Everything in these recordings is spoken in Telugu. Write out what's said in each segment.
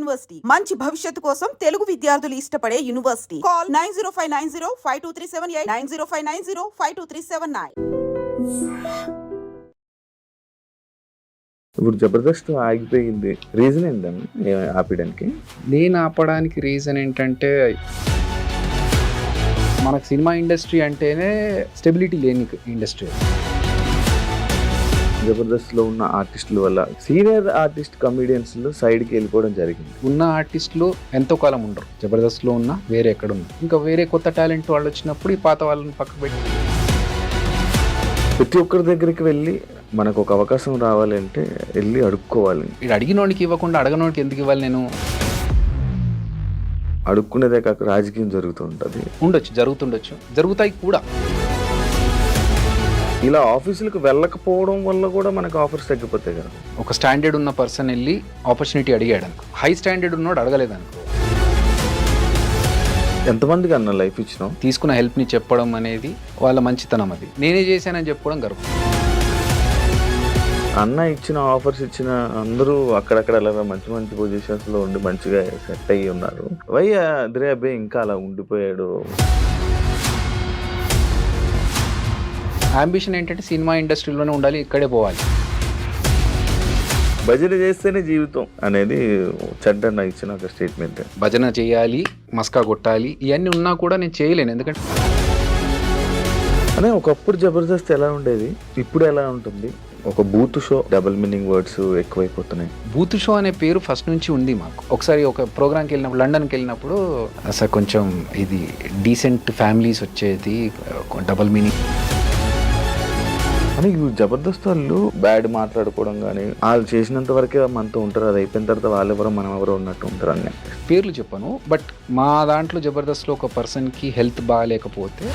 యూనివర్సిటీ మంచి భవిష్యత్తు కోసం తెలుగు విద్యార్థులు ఇష్టపడే యూనివర్సిటీ. కాల్ 9059052378 9059052379. ఇప్పుడు జబర్దస్త్ ఆగిపోయింది, రీజన్ ఏంటండి ఆపడానికి? నేను ఆపడానికి రీజన్ ఏంటంటే మనకు సినిమా ఇండస్ట్రీ అంటేనే స్టెబిలిటీ లేని ఇండస్ట్రీ. జబర్దస్త్లో ఉన్న ఆర్టిస్టుల వల్ల సీనియర్ ఆర్టిస్ట్ కమెడియన్స్లో సైడ్కి వెళ్ళిపోవడం జరిగింది. ఉన్న ఆర్టిస్టులు ఎంతో కాలం ఉండరు, జబర్దస్త్లో ఉన్న వేరే ఎక్కడ ఉన్నా. ఇంకా వేరే కొత్త టాలెంట్ వాళ్ళు వచ్చినప్పుడు ఈ పాత వాళ్ళని పక్కకు పెట్టి ప్రతి ఒక్కరి దగ్గరికి వెళ్ళి మనకు ఒక అవకాశం రావాలంటే వెళ్ళి అడుక్కోవాలి. ఇది అడిగినోడికి ఇవ్వకుండా అడగనోడికి ఎందుకు ఇవ్వాలి? నేను అడుక్కునేదే కాక రాజకీయం జరుగుతూ ఉంటుంది. జరుగుతుండొచ్చు, జరుగుతాయి కూడా. ఇలా ఆఫీసులకు వెళ్ళకపోవడం వల్ల కూడా మనకు ఆఫర్స్ తగ్గిపోతాయి కదా. ఒక స్టాండర్డ్ ఉన్న పర్సన్ వెళ్ళి ఆపర్చునిటీ అడిగాడు అనుకో, హై స్టాండర్డ్ ఉన్నోడు అడగలేదనుకో. ఎంతమందికి అన్న లైఫ్ ఇచ్చినాం? తీసుకున్న హెల్ప్ని చెప్పడం అనేది వాళ్ళ మంచితనం. అది నేనే చేశానని చెప్పుకోవడం గర్వం. అన్న ఇచ్చిన ఆఫర్స్ ఇచ్చిన అందరూ అక్కడక్కడ అలా మంచి మంచి పొజిషన్స్లో ఉండి మంచిగా సెట్ అయ్యి ఉన్నారు. వై అదిరే అబ్బాయి ఇంకా అలా ఉండిపోయాడు? అంబిషన్ ఏంటంటే సినిమా ఇండస్ట్రీలోనే ఉండాలి, ఇక్కడే పోవాలి. భజన చేస్తేనే జీవితం అనేది చెడ్డన్న ఇచ్చిన ఒక స్టేట్మెంట్. భజన చేయాలి, మస్కా కొట్టాలి, ఇవన్నీ ఉన్నా కూడా నేను చేయలేను. ఎందుకంటే అనే ఒకప్పుడు జబర్దస్త్ ఎలా ఉండేది, ఇప్పుడు ఎలా ఉంటుంది? ఒక booth show, double meaning words ఎక్కువైపోతున్నాయి. బూత్ షో అనే పేరు ఫస్ట్ నుంచి ఉంది మాకు. ఒకసారి ఒక ప్రోగ్రామ్కి వెళ్ళినప్పుడు, లండన్కి వెళ్ళినప్పుడు అసలు కొంచెం ఇది డీసెంట్ ఫ్యామిలీస్ వచ్చేది, డబుల్ మీనింగ్ అని. జబర్దస్త్ వాళ్ళు బ్యాడ్ మాట్లాడుకోవడం కానీ, వాళ్ళు చేసినంత వరకే మనతో ఉంటారు, అది అయిపోయిన తర్వాత వాళ్ళెవరో మనం ఎవరో ఉన్నట్టు ఉంటారు. అన్నీ పేర్లు చెప్పను, బట్ మా దాంట్లో జబర్దస్త్లో ఒక పర్సన్కి హెల్త్ బాగాలేకపోతే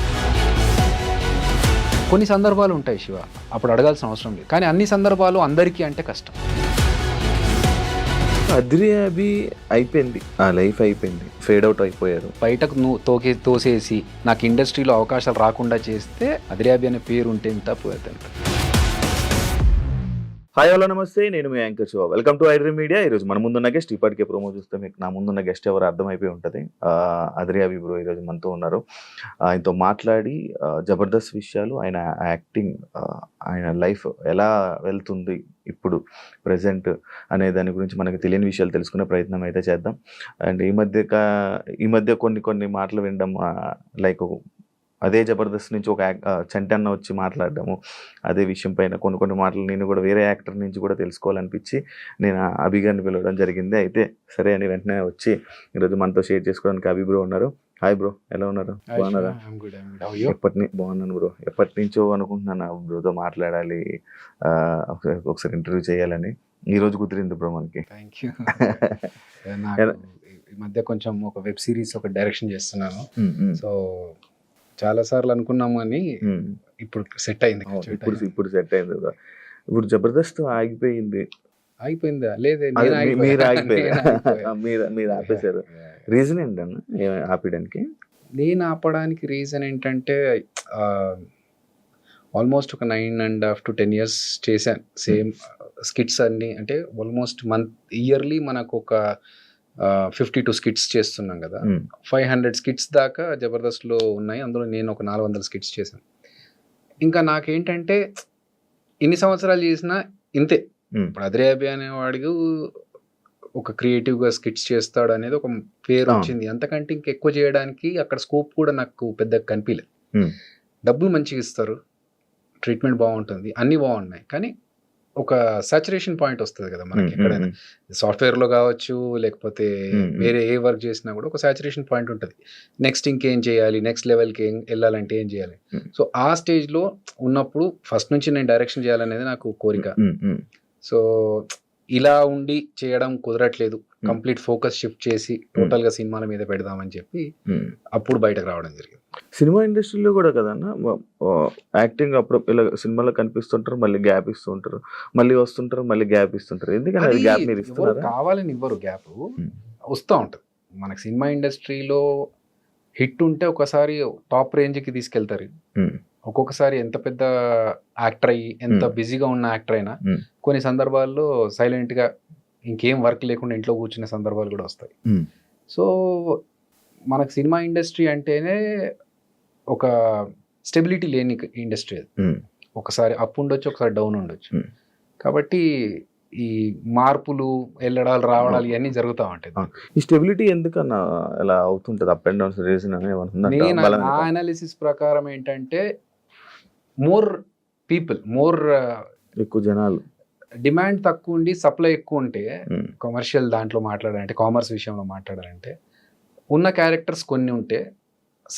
కొన్ని సందర్భాలు ఉంటాయి శివ, అప్పుడు అడగాల్సిన అవసరం లేదు. కానీ అన్ని సందర్భాలు అందరికీ అంటే కష్టం. అదిరే అభి అయిపోయింది, ఆ లైఫ్ అయిపోయింది, ఫేడ్ అవుట్ అయిపోయారు. బయటకు నువ్వు తోసేసి నాకు ఇండస్ట్రీలో అవకాశాలు రాకుండా చేస్తే అదిరే అభి అనే పేరు ఉంటే ఎంత తప్పు అవుతుంది. హాయ్ హలో నమస్తే, నేను మీ anchor Shiva. Welcome to iDream media. ఈరోజు మన ముందున్న గెస్ట్, ఇప్పటికే ప్రోమో చూస్తే మీకు నా ముందున్న గెస్ట్ ఎవరు అర్థమైపోయి ఉంటుంది. అదిరే అభి బ్రో ఈరోజు మనతో ఉన్నారు. ఆయనతో మాట్లాడి జబర్దస్త్ విషయాలు, ఆయన యాక్టింగ్, ఆయన లైఫ్ ఎలా వెళ్తుంది ఇప్పుడు ప్రజెంట్ అనే దాని గురించి మనకు తెలియని విషయాలు తెలుసుకునే ప్రయత్నం అయితే చేద్దాం. అండ్ ఈ మధ్య కొన్ని మాటలు వినడం, లైక్ అదే జబర్దస్త్ నుంచి ఒక చంటన్న వచ్చి మాట్లాడడము, అదే విషయం పైన కొన్ని మాటలు నేను కూడా వేరే యాక్టర్ నుంచి కూడా తెలుసుకోవాలనిపించి నేను అభిగారిని పిలవడం జరిగింది. అయితే సరే అని వెంటనే వచ్చి ఈరోజు మనతో షేర్ చేసుకోవడానికి అభి బ్రో ఉన్నారు. హాయ్ బ్రో, ఎలా ఉన్నారు? బాగున్నారా? బాగున్నాను బ్రో. ఎప్పటి నుంచో అనుకుంటున్నాను బ్రోతో మాట్లాడాలి, ఒకసారి ఇంటర్వ్యూ చేయాలని. ఈరోజు కుదిరింది బ్రో మనకి. ఈ మధ్య కొంచెం ఒక వెబ్ సిరీస్ ఒక డైరెక్షన్ చేస్తున్నాను. సో చాలా సార్లు అనుకున్నాము అని ఇప్పుడు సెట్ అయింది. ఇప్పుడు సెట్ అయింది. ఇప్పుడు జబర్దస్త్ ఆగిపోయిందా? లేదే, మీరు ఆపేశారు. రీజన్ ఏంటన్నా ఆపడానికి? నేను ఆపడానికి రీజన్ ఏంటంటే ఆల్మోస్ట్ ఒక 9.5 to 10 years చేశాను సేమ్ స్కిట్స్ అన్ని. అంటే ఆల్మోస్ట్ ఇయర్లీ మనకు ఒక 52 స్కిట్స్ చేస్తున్నాం కదా. 500 స్కిట్స్ దాకా జబర్దస్త్లో ఉన్నాయి. అందులో నేను ఒక 400 స్కిట్స్ చేశాను. ఇంకా నాకేంటంటే ఇన్ని సంవత్సరాలు చేసినా ఇంతే. ఇప్పుడు అదిరే అభి అనేవాడికి ఒక క్రియేటివ్గా స్కిట్స్ చేస్తాడు అనేది ఒక పేరు వచ్చింది. అంతకంటే ఇంకెక్కువ చేయడానికి అక్కడ స్కోప్ కూడా నాకు పెద్దగా కనిపించలేదు. డబ్బులు మంచిగా ఇస్తారు, ట్రీట్మెంట్ బాగుంటుంది, అన్నీ బాగున్నాయి. కానీ ఒక సాచురేషన్ పాయింట్ వస్తుంది కదా మనకి. ఎక్కడైనా సాఫ్ట్వేర్లో కావచ్చు, లేకపోతే వేరే ఏ వర్క్ చేసినా కూడా ఒక సాచురేషన్ పాయింట్ ఉంటుంది. నెక్స్ట్ ఇంకేం చేయాలి, నెక్స్ట్ లెవెల్కి వెళ్ళాలంటే ఏం చేయాలి. సో ఆ స్టేజ్లో ఉన్నప్పుడు ఫస్ట్ నుంచి నేను డైరెక్షన్ చేయాలనేది నాకు కోరిక. సో ఇలా ఉండి చేయడం కుదరట్లేదు. కంప్లీట్ ఫోకస్ షిఫ్ట్ చేసి టోటల్గా సినిమాల మీద పెడదామని చెప్పి అప్పుడు బయటకు రావడం జరిగింది. సినిమా ఇండస్ట్రీలో కూడా కదన్నా యాక్టింగ్ అప్పుడు ఇలా సినిమాలో కనిపిస్తుంటారు, మళ్ళీ గ్యాప్ ఇస్తుంటారు, మళ్ళీ వస్తుంటారు, మళ్ళీ గ్యాప్ ఇస్తుంటారు. ఎందుకంటే గ్యాప్ మీరు ఇస్తున్నారు, కావాలని ఇవ్వరు. గ్యాప్ వస్తూ ఉంటుంది. మనకు సినిమా ఇండస్ట్రీలో హిట్ ఉంటే ఒకసారి టాప్ రేంజ్కి తీసుకెళ్తారు. ఒక్కొక్కసారి ఎంత పెద్ద యాక్టర్ అయ్యి ఎంత బిజీగా ఉన్న యాక్టర్ అయినా కొన్ని సందర్భాల్లో సైలెంట్గా ఇంకేం వర్క్ లేకుండా ఇంట్లో కూర్చునే సందర్భాలు కూడా వస్తాయి. Hmm. సో మనకు సినిమా ఇండస్ట్రీ అంటేనే ఒక స్టెబిలిటీ లేని ఇండస్ట్రీ అది. Hmm. ఒకసారి అప్ ఉండొచ్చు, ఒకసారి డౌన్ ఉండొచ్చు. Hmm. కాబట్టి ఈ మార్పులు వెళ్ళడాలు రావడాలు ఇవన్నీ జరుగుతూ ఉంటాయి. ఈ స్టెబిలిటీ ఎందుకన్నా ఎలా అవుతుంటది? అప్ అండ్ డౌన్స్ రీజన్ నేను నా అనాలిసిస్ ప్రకారం ఏంటంటే మోర్ పీపుల్, మోర్ ఎక్కువ జనాలు, డిమాండ్ తక్కువ ఉండి సప్లై ఎక్కువ ఉంటే, కమర్షియల్ దాంట్లో మాట్లాడాలంటే, కామర్స్ విషయంలో మాట్లాడాలంటే, ఉన్న క్యారెక్టర్స్ కొన్ని ఉంటే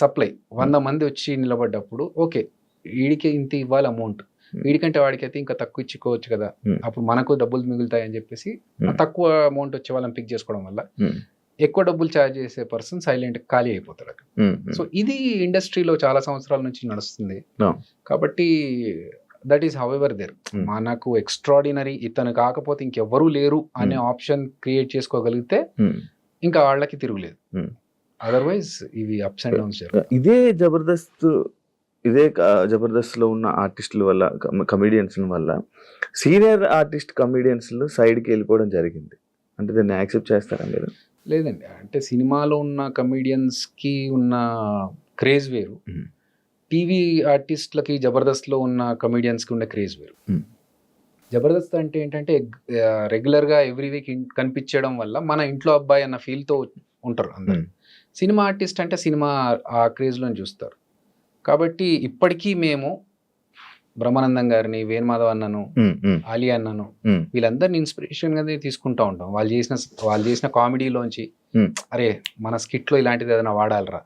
సప్లై 100 మంది వచ్చి నిలబడ్డప్పుడు ఓకే వీడికి ఇంత ఇవ్వాలి అమౌంట్, వీడికంటే వాడికైతే ఇంకా తక్కువ ఇచ్చుకోవచ్చు కదా, అప్పుడు మనకు డబ్బులు మిగులుతాయి అని చెప్పేసి తక్కువ అమౌంట్ వచ్చే వాళ్ళని పిక్ చేసుకోవడం వల్ల ఎక్కువ డబ్బులు ఛార్జ్ చేసే పర్సన్ సైలెంట్ ఖాళీ అయిపోతాడు. సో ఇది ఇండస్ట్రీలో చాలా సంవత్సరాల నుంచి నడుస్తుంది. కాబట్టి దట్ ఈస్ హౌఎవర్ దేర్. మనకు ఎక్స్ట్రాడినరీ ఇతను కాకపోతే ఇంకెవ్వరూ లేరు అనే ఆప్షన్ క్రియేట్ చేసుకోగలిగితే ఇంకా వాళ్ళకి తిరుగులేదు. అదర్వైజ్ ఇవి అప్స్ అండ్ డౌన్స్. ఇదే జబర్దస్త్ లో ఉన్న ఆర్టిస్టుల వల్ల, కమెడియన్స్ వల్ల సీనియర్ ఆర్టిస్ట్ కమెడియన్స్ సైడ్కి వెళ్ళిపోవడం జరిగింది. అంటే దాన్ని యాక్సెప్ట్ చేస్తారా మీరు? లేదండి, అంటే సినిమాలో ఉన్న కమెడియన్స్ కి ఉన్న క్రేజ్ వేరు, టీవీ ఆర్టిస్టులకి జబర్దస్త్లో ఉన్న కమెడియన్స్కి ఉన్న క్రేజ్ వేరు. జబర్దస్త్ అంటే ఏంటంటే రెగ్యులర్గా ఎవ్రీ వీక్ కనిపించడం వల్ల మన ఇంట్లో అబ్బాయి అన్న ఫీల్తో ఉంటారు అందరు. సినిమా ఆర్టిస్ట్ అంటే సినిమా ఆ క్రేజ్లో చూస్తారు. కాబట్టి ఇప్పటికీ మేము బ్రహ్మానందం గారిని, వేణుమాధవ్ అన్నను, ఆలీ అన్నను, వీళ్ళందరినీ ఇన్స్పిరేషన్గా తీసుకుంటూ ఉంటాం. వాళ్ళు చేసిన కామెడీలోంచి అరే మన స్కిట్లో ఇలాంటిది ఏదైనా వాడాలరా,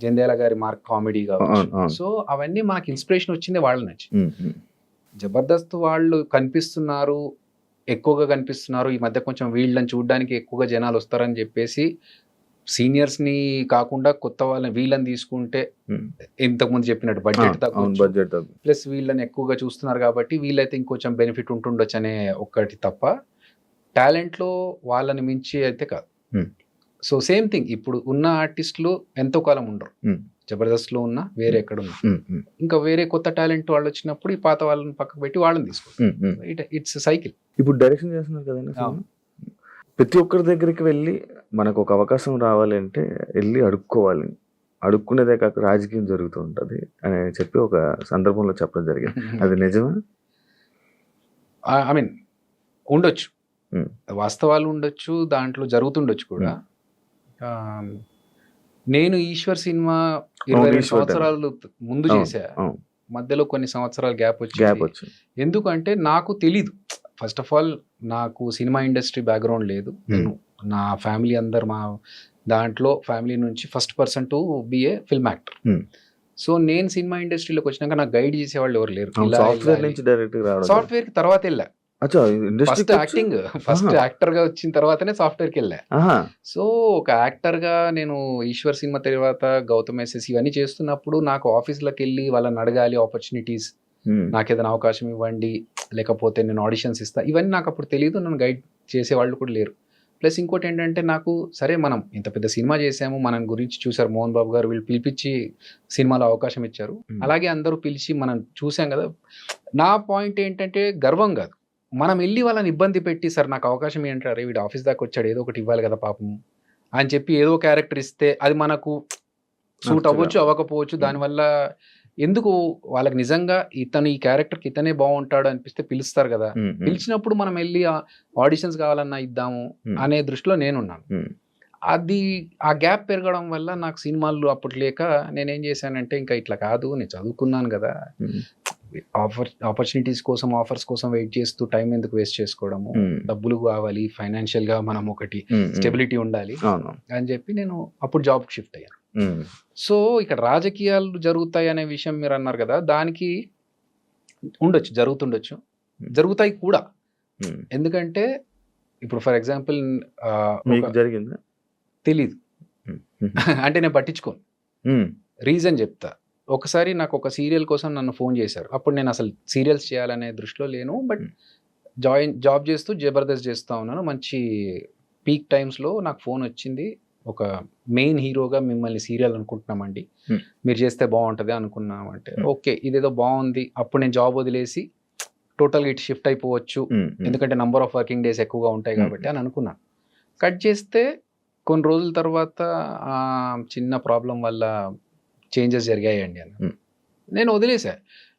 జంధ్యాల గారి మార్క్ కామెడీ కావచ్చు. సో అవన్నీ మనకి ఇన్స్పిరేషన్ వచ్చింది వాళ్ళ నుంచి. జబర్దస్త్ వాళ్ళు కనిపిస్తున్నారు, ఎక్కువగా కనిపిస్తున్నారు, ఈ మధ్య కొంచెం వీళ్ళని చూడడానికి ఎక్కువగా జనాలు వస్తారని చెప్పేసి సీనియర్స్ ని కాకుండా కొత్త వాళ్ళని వీళ్ళని తీసుకుంటే ఇంతకుముందు చెప్పినట్టు బడ్జెట్ ప్లస్ వీళ్ళని ఎక్కువగా చూస్తున్నారు కాబట్టి వీళ్ళైతే ఇంకొంచెం బెనిఫిట్ ఉంటుండొచ్చు అనే ఒక్కటి తప్ప టాలెంట్ లో వాళ్ళని మించి అయితే కాదు. సో సేమ్ థింగ్, ఇప్పుడు ఉన్న ఆర్టిస్టులు ఎంతో కాలం ఉండరు. జబర్దస్త్ లో ఉన్న వేరే ఎక్కడ ఉన్నా ఇంకా వేరే కొత్త టాలెంట్ వాళ్ళు వచ్చినప్పుడు ఈ పాత వాళ్ళని పక్కకు పెట్టి వాళ్ళని తీసుకుంటారు. It's cycle. ఇప్పుడు డైరెక్షన్ చేస్తున్నారు కదండి, ప్రతి ఒక్కరి దగ్గరికి వెళ్ళి మనకు ఒక అవకాశం రావాలి అంటే వెళ్ళి అడుక్కోవాలి, అడుక్కునేదే కాక రాజకీయం జరుగుతూ ఉంటుంది అని చెప్పి ఒక సందర్భంలో చెప్పడం జరిగింది. అది నిజమా? ఐ మీన్ ఉండొచ్చు, వాస్తవాలు ఉండొచ్చు, దాంట్లో జరుగుతుండొచ్చు కూడా. నేను ఈశ్వర్ సినిమా 22 సంవత్సరాలు ముందు చేశా, మధ్యలో కొన్ని సంవత్సరాలు గ్యాప్ వచ్చి. ఎందుకంటే నాకు తెలీదు, ఫస్ట్ ఆఫ్ ఆల్ నాకు సినిమా ఇండస్ట్రీ బ్యాక్గ్రౌండ్ లేదు. నేను నా ఫ్యామిలీ అందరు మా దాంట్లో ఫ్యామిలీ నుంచి first person to be a film actor. So నేను సినిమా ఇండస్ట్రీలోకి వచ్చినాక నాకు గైడ్ చేసేవాళ్ళు ఎవరు లేరు. సాఫ్ట్వేర్ కి తర్వాత వెళ్ళా, ఫస్ట్ యాక్టింగ్, ఫస్ట్ యాక్టర్ గా వచ్చిన తర్వాతనే సాఫ్ట్వేర్ కి వెళ్ళా. సో ఒక యాక్టర్ గా నేను ఈశ్వర్ సినిమా తర్వాత గౌతమ్ ఎస్ఎస్ ఇవన్నీ చేస్తున్నప్పుడు నాకు ఆఫీస్లోకి వెళ్ళి వాళ్ళని అడగాలి ఆపర్చునిటీస్, నాకు ఏదైనా అవకాశం ఇవ్వండి, లేకపోతే నేను ఆడిషన్స్ ఇస్తా, ఇవన్నీ నాకు అప్పుడు తెలియదు. నన్ను గైడ్ చేసేవాళ్ళు కూడా లేరు. ప్లస్ ఇంకోటి ఏంటంటే నాకు సరే మనం ఇంత పెద్ద సినిమా చేసాము, మన గురించి చూసారు మోహన్ బాబు గారు, వీళ్ళు పిలిపించి సినిమాలో అవకాశం ఇచ్చారు, అలాగే అందరూ పిలిచి మనం చూసాం కదా. నా పాయింట్ ఏంటంటే గర్వం కాదు, మనం వెళ్ళి వాళ్ళని ఇబ్బంది పెట్టి సార్ నాకు అవకాశం ఏంటారు, వీడు ఆఫీస్ దాకా వచ్చాడు ఏదో ఒకటి ఇవ్వాలి కదా పాపం అని చెప్పి ఏదో క్యారెక్టర్ ఇస్తే అది మనకు సూట్ అవ్వచ్చు అవ్వకపోవచ్చు. దానివల్ల ఎందుకు వాళ్ళకి నిజంగా ఇతను ఈ క్యారెక్టర్కి ఇతనే బాగుంటాడు అనిపిస్తే పిలుస్తారు కదా, పిలిచినప్పుడు మనం వెళ్ళి ఆడిషన్స్ కావాలన్నా ఇద్దాము అనే దృష్టిలో నేనున్నాను. అది ఆ గ్యాప్ పెరగడం వల్ల నాకు సినిమాలు అప్పుడు లేక నేనేం చేశానంటే ఇంకా ఇట్లా కాదు, నేను చదువుకున్నాను కదా, ఆపర్చునిటీస్ కోసం ఆఫర్స్ కోసం వెయిట్ చేస్తూ టైం ఎందుకు వేస్ట్ చేసుకోవడము, డబ్బులు కావాలి, ఫైనాన్షియల్ గా మనం ఒకటి స్టెబిలిటీ ఉండాలి అని చెప్పి నేను అప్పుడు జాబ్కి షిఫ్ట్ అయ్యాను. సో ఇక్కడ రాజకీయాలు జరుగుతాయి అనే విషయం మీరు అన్నారు కదా, దానికి ఉండొచ్చు, జరుగుతుండొచ్చు, జరుగుతాయి కూడా. ఎందుకంటే ఇప్పుడు ఫర్ ఎగ్జాంపుల్ జరిగిందా తెలీదు అంటే నేను పట్టించుకోను, రీజన్ చెప్తా. ఒకసారి నాకు ఒక సీరియల్ కోసం నన్ను ఫోన్ చేశారు, అప్పుడు నేను అసలు సీరియల్స్ చేయాలనే దృష్టిలో లేను, బట్ జాబ్ చేస్తూ జబర్దస్త్ చేస్తూ ఉన్నాను. మంచి పీక్ టైమ్స్లో నాకు ఫోన్ వచ్చింది, ఒక మెయిన్ హీరోగా మిమ్మల్ని సీరియల్ అనుకుంటున్నామండి, మీరు చేస్తే బాగుంటుంది అనుకున్నామంటే ఓకే ఇదేదో బాగుంది. అప్పుడు నేను జాబ్ వదిలేసి టోటల్గా ఇటు షిఫ్ట్ అయిపోవచ్చు, ఎందుకంటే నంబర్ ఆఫ్ వర్కింగ్ డేస్ ఎక్కువగా ఉంటాయి కాబట్టి అని అనుకున్నాను. కట్ చేస్తే కొన్ని రోజుల తర్వాత చిన్న ప్రాబ్లం వల్ల చేంజెస్ జరిగాయండి అని నేను వదిలేసా.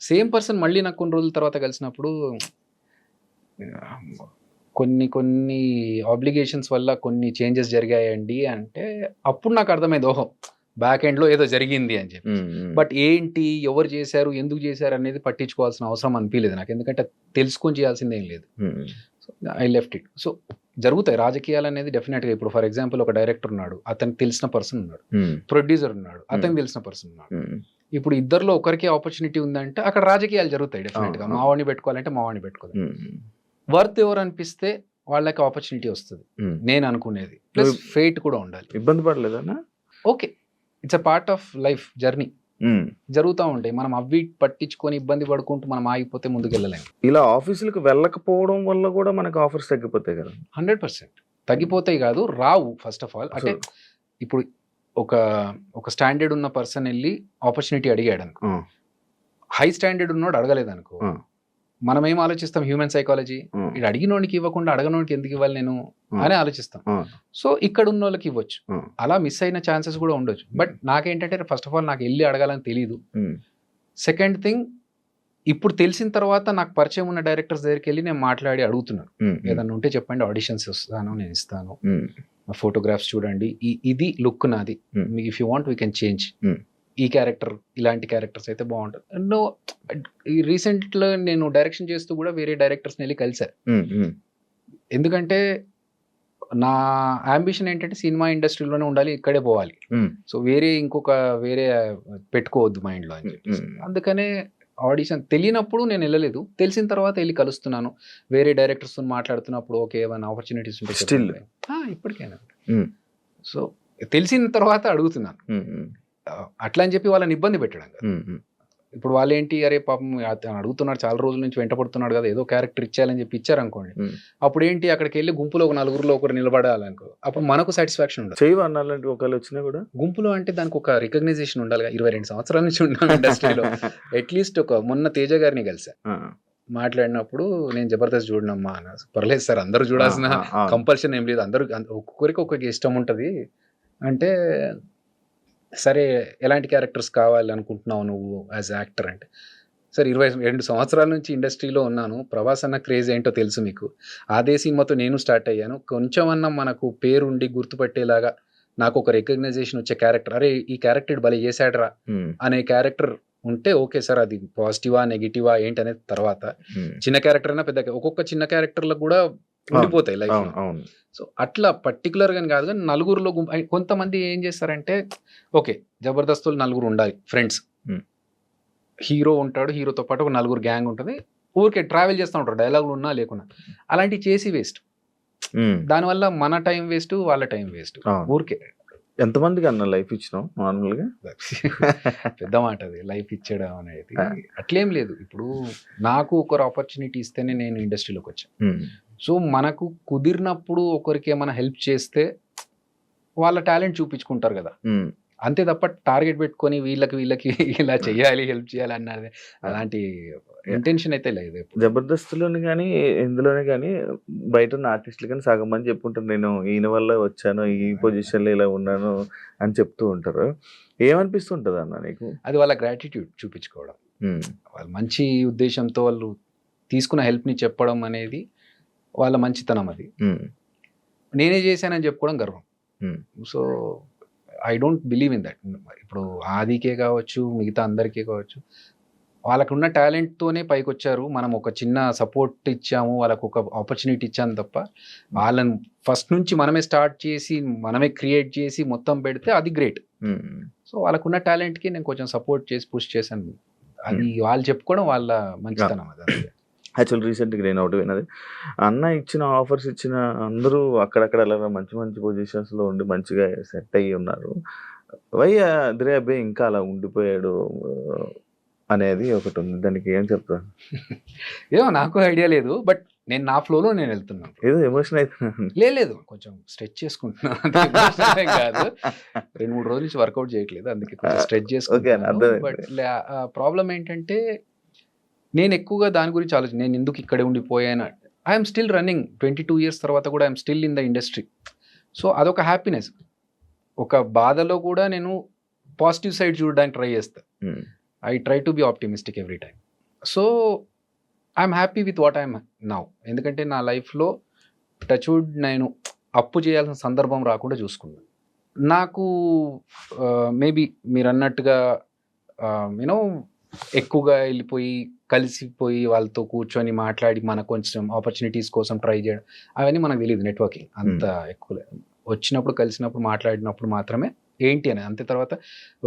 సేమ్ పర్సన్ మళ్ళీ నాకు కొన్ని రోజుల తర్వాత కలిసినప్పుడు కొన్ని ఆబ్లిగేషన్స్ వల్ల కొన్ని చేంజెస్ జరిగాయండి అంటే అప్పుడు నాకు అర్థమైంది, ఓహో బ్యాక్ ఎండ్లో ఏదో జరిగింది అని చెప్పి. బట్ ఏంటి, ఎవరు చేశారు, ఎందుకు చేశారు అనేది పట్టించుకోవాల్సిన అవసరం అనిపించలేదు నాకు, ఎందుకంటే తెలుసుకొని చేయాల్సింది ఏం లేదు. So I left it. So జరుగుతాయి రాజకీయాలు అనేది డెఫినెట్గా. ఇప్పుడు ఫర్ ఎగ్జాంపుల్ ఒక డైరెక్టర్ ఉన్నాడు, అతనికి తెలిసిన పర్సన్ ఉన్నాడు, ప్రొడ్యూసర్ ఉన్నాడు, అతనికి తెలిసిన పర్సన్ ఉన్నాడు. ఇప్పుడు ఇద్దరిలో ఒకరికి ఆపర్చునిటీ ఉందంటే అక్కడ రాజకీయాలు జరుగుతాయి డెఫినెట్గా. మావాడిని పెట్టుకోవాలంటే మావాడిని పెట్టుకోవాలి. వర్త్ ఎవరు అనిపిస్తే వాళ్ళకి ఆపర్చునిటీ వస్తుంది నేను అనుకునేది. ప్లస్ ఫేట్ కూడా ఉండాలి. ఇబ్బంది పడలేదన్నా? Okay, it's a part of life journey. జరుగుతూ ఉంటాయి. మనం అవి పట్టించుకొని ఇబ్బంది పడుకుంటూ మనం ఆగిపోతే ముందుకు వెళ్ళలేము. ఇలా ఆఫీసులకు వెళ్ళకపోవడం వల్ల కూడా మనకు ఆఫర్స్ తగ్గిపోతాయి కదా? 100% తగ్గిపోతాయి కాదు, రావు. ఫస్ట్ ఆఫ్ ఆల్ అంటే ఇప్పుడు ఒక స్టాండర్డ్ ఉన్న పర్సన్ వెళ్ళి ఆపర్చునిటీ అడిగాడు అనుకో, హై స్టాండర్డ్ ఉన్నోడు అడగలేదు అనుకో, మనం ఏం ఆలోచిస్తాం, హ్యూమన్ సైకాలజీ, ఇది అడిగినోడికి ఇవ్వకుండా అడగనోడికి ఎందుకు ఇవ్వాలి నేను అని ఆలోచిస్తాం. సో ఇక్కడ ఉన్న వాళ్ళకి ఇవ్వచ్చు, అలా మిస్ అయిన ఛాన్సెస్ కూడా ఉండొచ్చు. బట్ నాకేంటంటే ఫస్ట్ ఆఫ్ ఆల్ నాకు వెళ్ళి అడగాలని తెలియదు. సెకండ్ థింగ్, ఇప్పుడు తెలిసిన తర్వాత నాకు పరిచయం ఉన్న డైరెక్టర్స్ దగ్గరికి వెళ్ళి నేను మాట్లాడి అడుగుతున్నాను, ఏదన్నా ఉంటే చెప్పండి, ఆడిషన్స్ వస్తాను, నేను ఇస్తాను, ఫోటోగ్రాఫ్స్ చూడండి, ఇది లుక్ నాది, if you want we can change, ఈ క్యారెక్టర్ ఇలాంటి క్యారెక్టర్స్ అయితే బాగుంటుంది. నో, ఈ రీసెంట్లో నేను డైరెక్షన్ చేస్తూ కూడా వేరే డైరెక్టర్స్ని వెళ్ళి కలిసారు. ఎందుకంటే నా అంబిషన్ ఏంటంటే సినిమా ఇండస్ట్రీలోనే ఉండాలి, ఇక్కడే పోవాలి. సో వేరే పెట్టుకోవద్దు మైండ్లో అని చెప్పేసి అందుకనే ఆడిషన్ తెలియనప్పుడు నేను వెళ్ళలేదు, తెలిసిన తర్వాత వెళ్ళి కలుస్తున్నాను. వేరే డైరెక్టర్స్తో మాట్లాడుతున్నప్పుడు ఓకే ఏమైనా ఆపర్చునిటీస్ ఉంటే ఇప్పటికైనా. సో తెలిసిన తర్వాత అడుగుతున్నాను, అట్లా అని చెప్పి వాళ్ళని ఇబ్బంది పెట్టడం కదా. ఇప్పుడు వాళ్ళు ఏంటి, అరే పాపం అడుగుతున్నాడు, చాలా రోజుల నుంచి వెంట పడుతున్నాడు కదా, ఏదో క్యారెక్టర్ ఇచ్చేయాలని చెప్పి ఇచ్చారనుకోండి, అప్పుడు ఏంటి అక్కడికి వెళ్ళి గుంపులో ఒక నలుగురిలో ఒకరు నిలబడాలనుకో, అప్పుడు మనకు సాటిస్ఫాక్షన్ ఉండదు. చేయవన్నాలంటే ఒకళ్ళు వచ్చినా కూడా గుంపులో అంటే దానికి ఒక రికగ్నైజేషన్ ఉండాలి. 22 సంవత్సరాల నుంచి ఉన్నాను ఇండస్ట్రీలో. అట్లీస్ట్ మొన్న తేజ గారిని కలిసా, మాట్లాడినప్పుడు నేను జబర్దస్త్ చూడనమ్మా అన్న. పర్లేదు సార్, అందరూ చూడాల్సిన కంపల్షన్ ఏం లేదు, అందరూ ఒక్కొక్కరికి ఒక్కొక్క ఇష్టం ఉంటుంది అంటే, సరే ఎలాంటి క్యారెక్టర్స్ కావాలి అనుకుంటున్నావు నువ్వు యాజ్ యాక్టర్ అంటే, సరే 22 సంవత్సరాల నుంచి ఇండస్ట్రీలో ఉన్నాను, ప్రభాస్ అన్న క్రేజ్ ఏంటో తెలుసు మీకు, అదే సినిమాతో నేను స్టార్ట్ అయ్యాను, కొంచెం అన్నా మనకు పేరుండి గుర్తుపట్టేలాగా నాకు ఒక రికగ్నైజేషన్ వచ్చే క్యారెక్టర్, అరే ఈ క్యారెక్టర్ భలే చేశాడరా అనే క్యారెక్టర్ ఉంటే ఓకే సార్, అది పాజిటివా నెగిటివా ఏంటి అనేది తర్వాత. చిన్న క్యారెక్టర్ అయినా పెద్ద, ఒక్కొక్క చిన్న క్యారెక్టర్లకు కూడా ఉండిపోతాయి లైఫ్. సో అట్లా పర్టికులర్ గా కాదు, కానీ నలుగురులో కొంతమంది ఏం చేస్తారంటే, ఓకే జబర్దస్తులు నలుగురు ఉండాలి ఫ్రెండ్స్, హీరో ఉంటాడు, హీరోతో పాటు ఒక నలుగురు గ్యాంగ్ ఉంటుంది, ఊరికే ట్రావెల్ చేస్తూ ఉంటారు, డైలాగులు ఉన్నా లేకున్నా, అలాంటివి చేసి వేస్ట్. దానివల్ల మన టైం వేస్ట్, వాళ్ళ టైం వేస్ట్. ఊరికే ఎంతమందికి అన్న లైఫ్ ఇచ్చినావు నార్మల్గా? పెద్ద మాట అది, లైఫ్ ఇచ్చడం అనేది. అట్లేం లేదు, ఇప్పుడు నాకు ఒకరు ఆపర్చునిటీ ఇస్తేనే నేను ఇండస్ట్రీలోకి వచ్చాను. సో మనకు కుదిరినప్పుడు ఒకరికి ఏమైనా హెల్ప్ చేస్తే వాళ్ళ టాలెంట్ చూపించుకుంటారు కదా, అంతే తప్ప టార్గెట్ పెట్టుకొని వీళ్ళకి ఇలా చేయాలి, హెల్ప్ చేయాలి అన్నది అలాంటి ఇంటెన్షన్ అయితే లేదు. జబర్దస్త్లోని కానీ ఇందులోనే కానీ బయట ఉన్న ఆర్టిస్టులు కానీ సగం మంది చెప్పుకుంటారు, నేను ఈయన వల్ల వచ్చాను, ఈ పొజిషన్లో ఇలా ఉన్నాను అని చెప్తూ ఉంటారు. ఏమనిపిస్తుంటుంది అన్న నీకు? అది వాళ్ళ గ్రాటిట్యూడ్ చూపించుకోవడం, వాళ్ళ మంచి ఉద్దేశంతో వాళ్ళు తీసుకున్న హెల్ప్ని చెప్పడం అనేది వాళ్ళ మంచితనం. అది నేనే చేశానని చెప్పుకోవడం గర్వం. So I don't believe in that. ఇప్పుడు ఆదికే కావచ్చు, మిగతా అందరికీ కావచ్చు, వాళ్ళకున్న టాలెంట్తోనే పైకి వచ్చారు. మనం ఒక చిన్న సపోర్ట్ ఇచ్చాము, వాళ్ళకు ఒక ఆపర్చునిటీ ఇచ్చాము తప్ప, వాళ్ళని ఫస్ట్ నుంచి మనమే స్టార్ట్ చేసి మనమే క్రియేట్ చేసి మొత్తం పెడితే అది గ్రేట్. సో వాళ్ళకున్న టాలెంట్కి నేను కొంచెం సపోర్ట్ చేసి పుష్ చేశాను. అది వాళ్ళు చెప్పుకోవడం వాళ్ళ మంచితనం. అది యాక్చువల్ రీసెంట్గా నేను ఒకటి విన్నది, అన్న ఇచ్చిన ఆఫర్స్ ఇచ్చిన అందరూ అక్కడక్కడ అలా మంచి మంచి పొజిషన్స్లో ఉండి మంచిగా సెట్ అయ్యి ఉన్నారు, వై అదిరే అబ్బాయి ఇంకా అలా ఉండిపోయాడు అనేది ఒకటి ఉంది. దానికి ఏం చెప్తాను? ఏమో నాకు ఐడియా లేదు, బట్ నేను నా ఫ్లోలో నేను వెళ్తున్నాను. ఏదో ఎమోషన్ అవుతున్నాను. లేదు, కొంచెం స్ట్రెచ్ చేసుకుంటున్నాను కాదు, 2-3 రోజుల నుంచి వర్కౌట్ చేయట్లేదు, అందుకే కొంచెం స్ట్రెచ్ చేసుకుంటున్నాను. బట్ ప్రాబ్లం ఏంటంటే నేను ఎక్కువగా దాని గురించి నేను ఎందుకు ఇక్కడే ఉండిపోయాను. ఐఎమ్ స్టిల్ రన్నింగ్ 22 years తర్వాత కూడా I'm still in the industry. So అదొక హ్యాపీనెస్. ఒక బాధలో కూడా నేను పాజిటివ్ సైడ్ చూడడానికి ట్రై చేస్తాను. I try to be optimistic every time. So I'm happy with what I'm now. ఎందుకంటే నా లైఫ్లో టచ్వుడ్ నేను అప్పు చేయాల్సిన సందర్భం రాకుండా చూసుకున్నాను. నాకు మేబీ మీరు అన్నట్టుగా యూనో ఎక్కువగా వెళ్ళిపోయి కలిసిపోయి వాళ్ళతో కూర్చొని మాట్లాడి మనకు కొంచెం ఆపర్చునిటీస్ కోసం ట్రై చేయడం అవన్నీ మనకు తెలియదు. నెట్వర్కింగ్ అంత ఎక్కువ వచ్చినప్పుడు కలిసినప్పుడు మాట్లాడినప్పుడు మాత్రమే ఏంటి అని. అంతే తర్వాత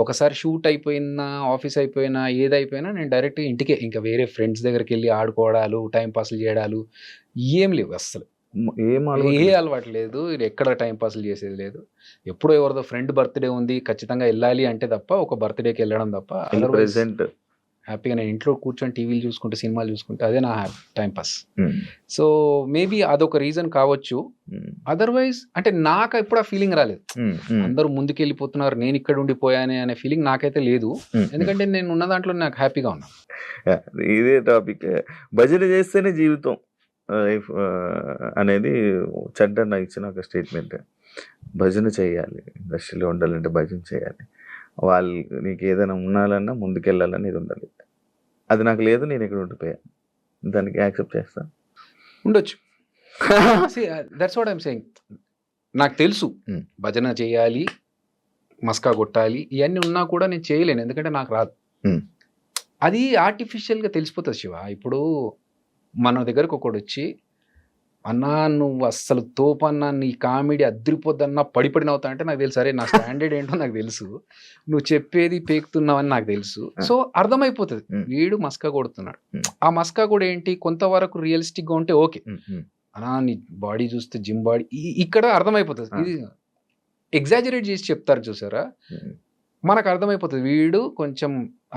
ఒకసారి షూట్ అయిపోయినా ఆఫీస్ అయిపోయినా ఏదైపోయినా నేను డైరెక్ట్ ఇంటికే, ఇంకా వేరే ఫ్రెండ్స్ దగ్గరికి వెళ్ళి ఆడుకోవడాలు టైం పాస్లు చేయడాలు ఏం లేవు. అస్సలు ఏ అలవాటు లేదు. ఎక్కడ టైం పాస్లు చేసేది లేదు. ఎప్పుడో ఎవరిదో ఫ్రెండ్ బర్త్డే ఉంది ఖచ్చితంగా వెళ్ళాలి అంటే తప్ప, ఒక బర్త్డేకి వెళ్ళడం తప్ప ప్రెసెంట్ హ్యాపీగా నేను ఇంట్లో కూర్చొని టీవీలు చూసుకుంటే సినిమాలు చూసుకుంటే అదే నా టైం పాస్. సో మేబీ అదొక రీజన్ కావచ్చు. అదర్వైజ్ అంటే నాకు ఎప్పుడు ఆ ఫీలింగ్ రాలేదు. అందరూ ముందుకు వెళ్ళిపోతున్నారు నేను ఇక్కడ ఉండిపోయానే అనే ఫీలింగ్ నాకైతే లేదు. ఎందుకంటే నేను ఉన్న దాంట్లో నాకు హ్యాపీగా ఉన్నా. ఇదే టాపిక్. భజన చేస్తేనే జీవితం అనేది చెడ్డ ఇచ్చిన ఒక స్టేట్మెంట్. భజన చేయాలి, ఇండస్ట్రీలో ఉండాలంటే భజన చేయాలి. వాళ్ళు నీకు ఏదైనా ఉండాలన్నా ముందుకెళ్ళాలని ఇది ఉండాలి. అది నాకు లేదు, నేను ఇక్కడ ఉండిపోయాను. దానికి యాక్సెప్ట్ చేస్తాను. ఉండొచ్చు. That's what I'm saying. నాకు తెలుసు భజన చేయాలి, మస్కా కొట్టాలి ఇవన్నీ ఉన్నా కూడా నేను చేయలేను. ఎందుకంటే నాకు రాదు. అది ఆర్టిఫిషియల్గా తెలిసిపోతుంది శివ. ఇప్పుడు మన దగ్గరకు ఒకడు వచ్చి అన్నా నువ్వు అస్సలు తోపన్నా నీ కామెడీ అద్దరిపోద్దన్నా పడినవుతా అంటే నాకు తెలుసు. అరే నా స్టాండర్డ్ ఏంటో నాకు తెలుసు, నువ్వు చెప్పేది పేకుతున్నావని నాకు తెలుసు. సో అర్థమైపోతుంది వీడు మస్కా కొడుతున్నాడు. ఆ మస్కా కూడా ఏంటి కొంతవరకు రియలిస్టిక్గా ఉంటే ఓకే, అన్నా నీ బాడీ చూస్తే జిమ్ బాడీ ఇక్కడ అర్థమైపోతుంది. ఇది ఎగ్జాజరేట్ చేసి చెప్తారు చూసారా, మనకు అర్థమైపోతుంది వీడు కొంచెం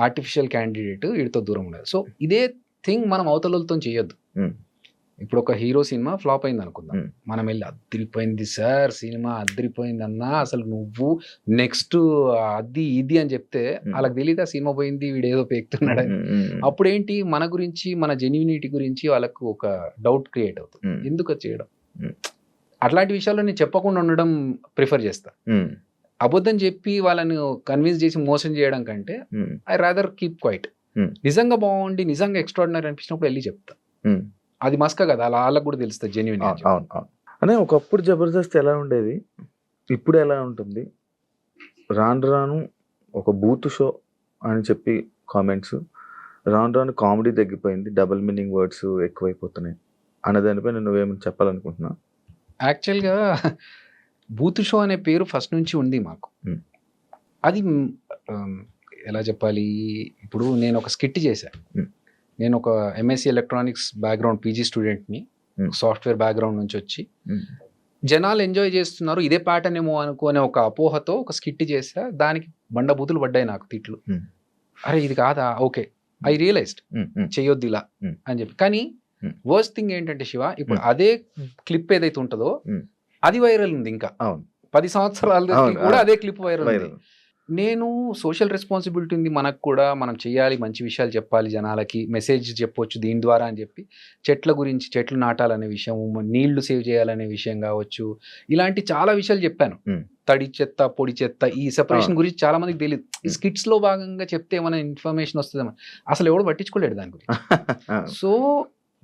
ఆర్టిఫిషియల్ క్యాండిడేట్, వీడితో దూరం ఉండదు. సో ఇదే థింగ్ మనం అవతలతో చేయొద్దు. ఇప్పుడు ఒక హీరో సినిమా ఫ్లాప్ అయింది అనుకుందాం, మనం వెళ్ళి అద్దరిపోయింది సార్ సినిమా అద్దరిపోయింది అన్నా, అసలు నువ్వు నెక్స్ట్ అది ఇది అని చెప్తే వాళ్ళకి తెలియదు ఆ సినిమా పోయింది వీడు ఏదో పేకుతున్నాడు. అప్పుడు ఏంటి మన గురించి మన జెన్యూనిటీ గురించి వాళ్ళకు ఒక డౌట్ క్రియేట్ అవుతుంది. ఎందుకు చేయడం? అట్లాంటి విషయాల్లో నేను చెప్పకుండా ఉండడం ప్రిఫర్ చేస్తా. అబద్ధం చెప్పి వాళ్ళని కన్విన్స్ చేసి మోసం చేయడం కంటే ఐ రాదర్ కీప్ క్వైట్. నిజంగా బాగుండి నిజంగా ఎక్స్ట్రాడినరీ అనిపించినప్పుడు వెళ్ళి చెప్తా. అది మస్కా కదా, అలా వాళ్ళకి కూడా తెలుస్తుంది జెన్యూన్. అనే ఒకప్పుడు జబర్దస్త్ ఎలా ఉండేది, ఇప్పుడు ఎలా ఉంటుంది? రాను రాను ఒక బూత్ షో అని చెప్పి కామెంట్స్, రాను రాను కామెడీ తగ్గిపోయింది, డబుల్ మీనింగ్ వర్డ్స్ ఎక్కువైపోతున్నాయి అనే దానిపై నువ్వేమని చెప్పాలనుకుంటున్నా? యాక్చువల్గా బూత్ షో అనే పేరు ఫస్ట్ నుంచి ఉంది మాకు. అది ఎలా చెప్పాలి, ఇప్పుడు నేను ఒక స్కిట్ చేశాను. నేను ఒక ఎంఎస్సి ఎలక్ట్రానిక్స్ బ్యాక్గ్రౌండ్ పీజీ స్టూడెంట్ని, సాఫ్ట్వేర్ బ్యాక్గ్రౌండ్ నుంచి వచ్చి జనాలు ఎంజాయ్ చేస్తున్నారు ఇదే ప్యాటర్న్ ఏమో అనుకునే ఒక అపోహతో ఒక స్కిట్ చేసా. దానికి బండబూతులు పడ్డాయి నాకు, తిట్లు. అరే ఇది కాదా, ఓకే ఐ రియలైజ్డ్ చెయ్యొద్దు ఇలా అని చెప్పి. కానీ వర్స్ట్ థింగ్ ఏంటంటే శివ, ఇప్పుడు అదే క్లిప్ ఏదైతే ఉంటుందో అది వైరల్ ఉంది. ఇంకా 10 సంవత్సరాల కూడా అదే క్లిప్ వైరల్ ఉంది. నేను సోషల్ రెస్పాన్సిబిలిటీ ఉంది మనకు కూడా, మనం చేయాలి, మంచి విషయాలు చెప్పాలి, జనాలకి మెసేజ్ చెప్పొచ్చు దీని ద్వారా అని చెప్పి చెట్ల గురించి, చెట్లు నాటాలనే విషయం, నీళ్లు సేవ్ చేయాలనే విషయం కావచ్చు, ఇలాంటి చాలా విషయాలు చెప్పాను. తడి చెత్త పొడి చెత్త ఈ సెపరేషన్ గురించి చాలా మందికి తెలియదు. ఈ స్కిట్స్ లో భాగంగా చెప్తే ఏమైనా ఇన్ఫర్మేషన్ వస్తుందేమో, అసలు ఎవడు పట్టించుకోలేడు దాని గురించి. సో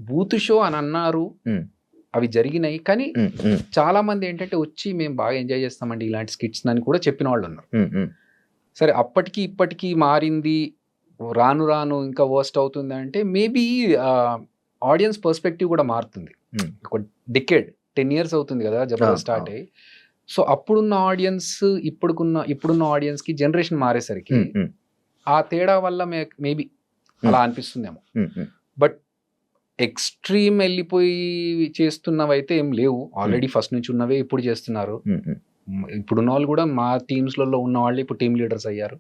బూత్ షో అని అన్నారు, అవి జరిగినాయి. కానీ చాలా మంది ఏంటంటే వచ్చి మేము బాగా ఎంజాయ్ చేస్తామండి ఇలాంటి స్కిట్స్ అని కూడా చెప్పిన వాళ్ళు ఉన్నారు. సరే అప్పటికి ఇప్పటికీ మారింది, రాను రాను ఇంకా వర్స్ట్ అవుతుంది అంటే మేబీ ఆడియన్స్ పర్స్పెక్టివ్ కూడా మారుతుంది. ఒక డికేడ్ 10 years అవుతుంది కదా జబర్దస్త్ స్టార్ట్ అయ్యి. సో అప్పుడున్న ఆడియన్స్ ఇప్పుడున్న ఆడియన్స్ కి జనరేషన్ మారేసరికి ఆ తేడా వల్ల మేబీ అలా అనిపిస్తుందేమో. బట్ ఎక్స్ట్రీమ్ వెళ్ళిపోయి చేస్తున్నవైతే ఏం లేవు. ఆల్రెడీ ఫస్ట్ నుంచి ఉన్నవే ఇప్పుడు చేస్తున్నారు. ఇప్పుడున్న వాళ్ళు కూడా మా టీమ్స్లలో ఉన్న వాళ్ళు ఇప్పుడు టీమ్ లీడర్స్ అయ్యారు.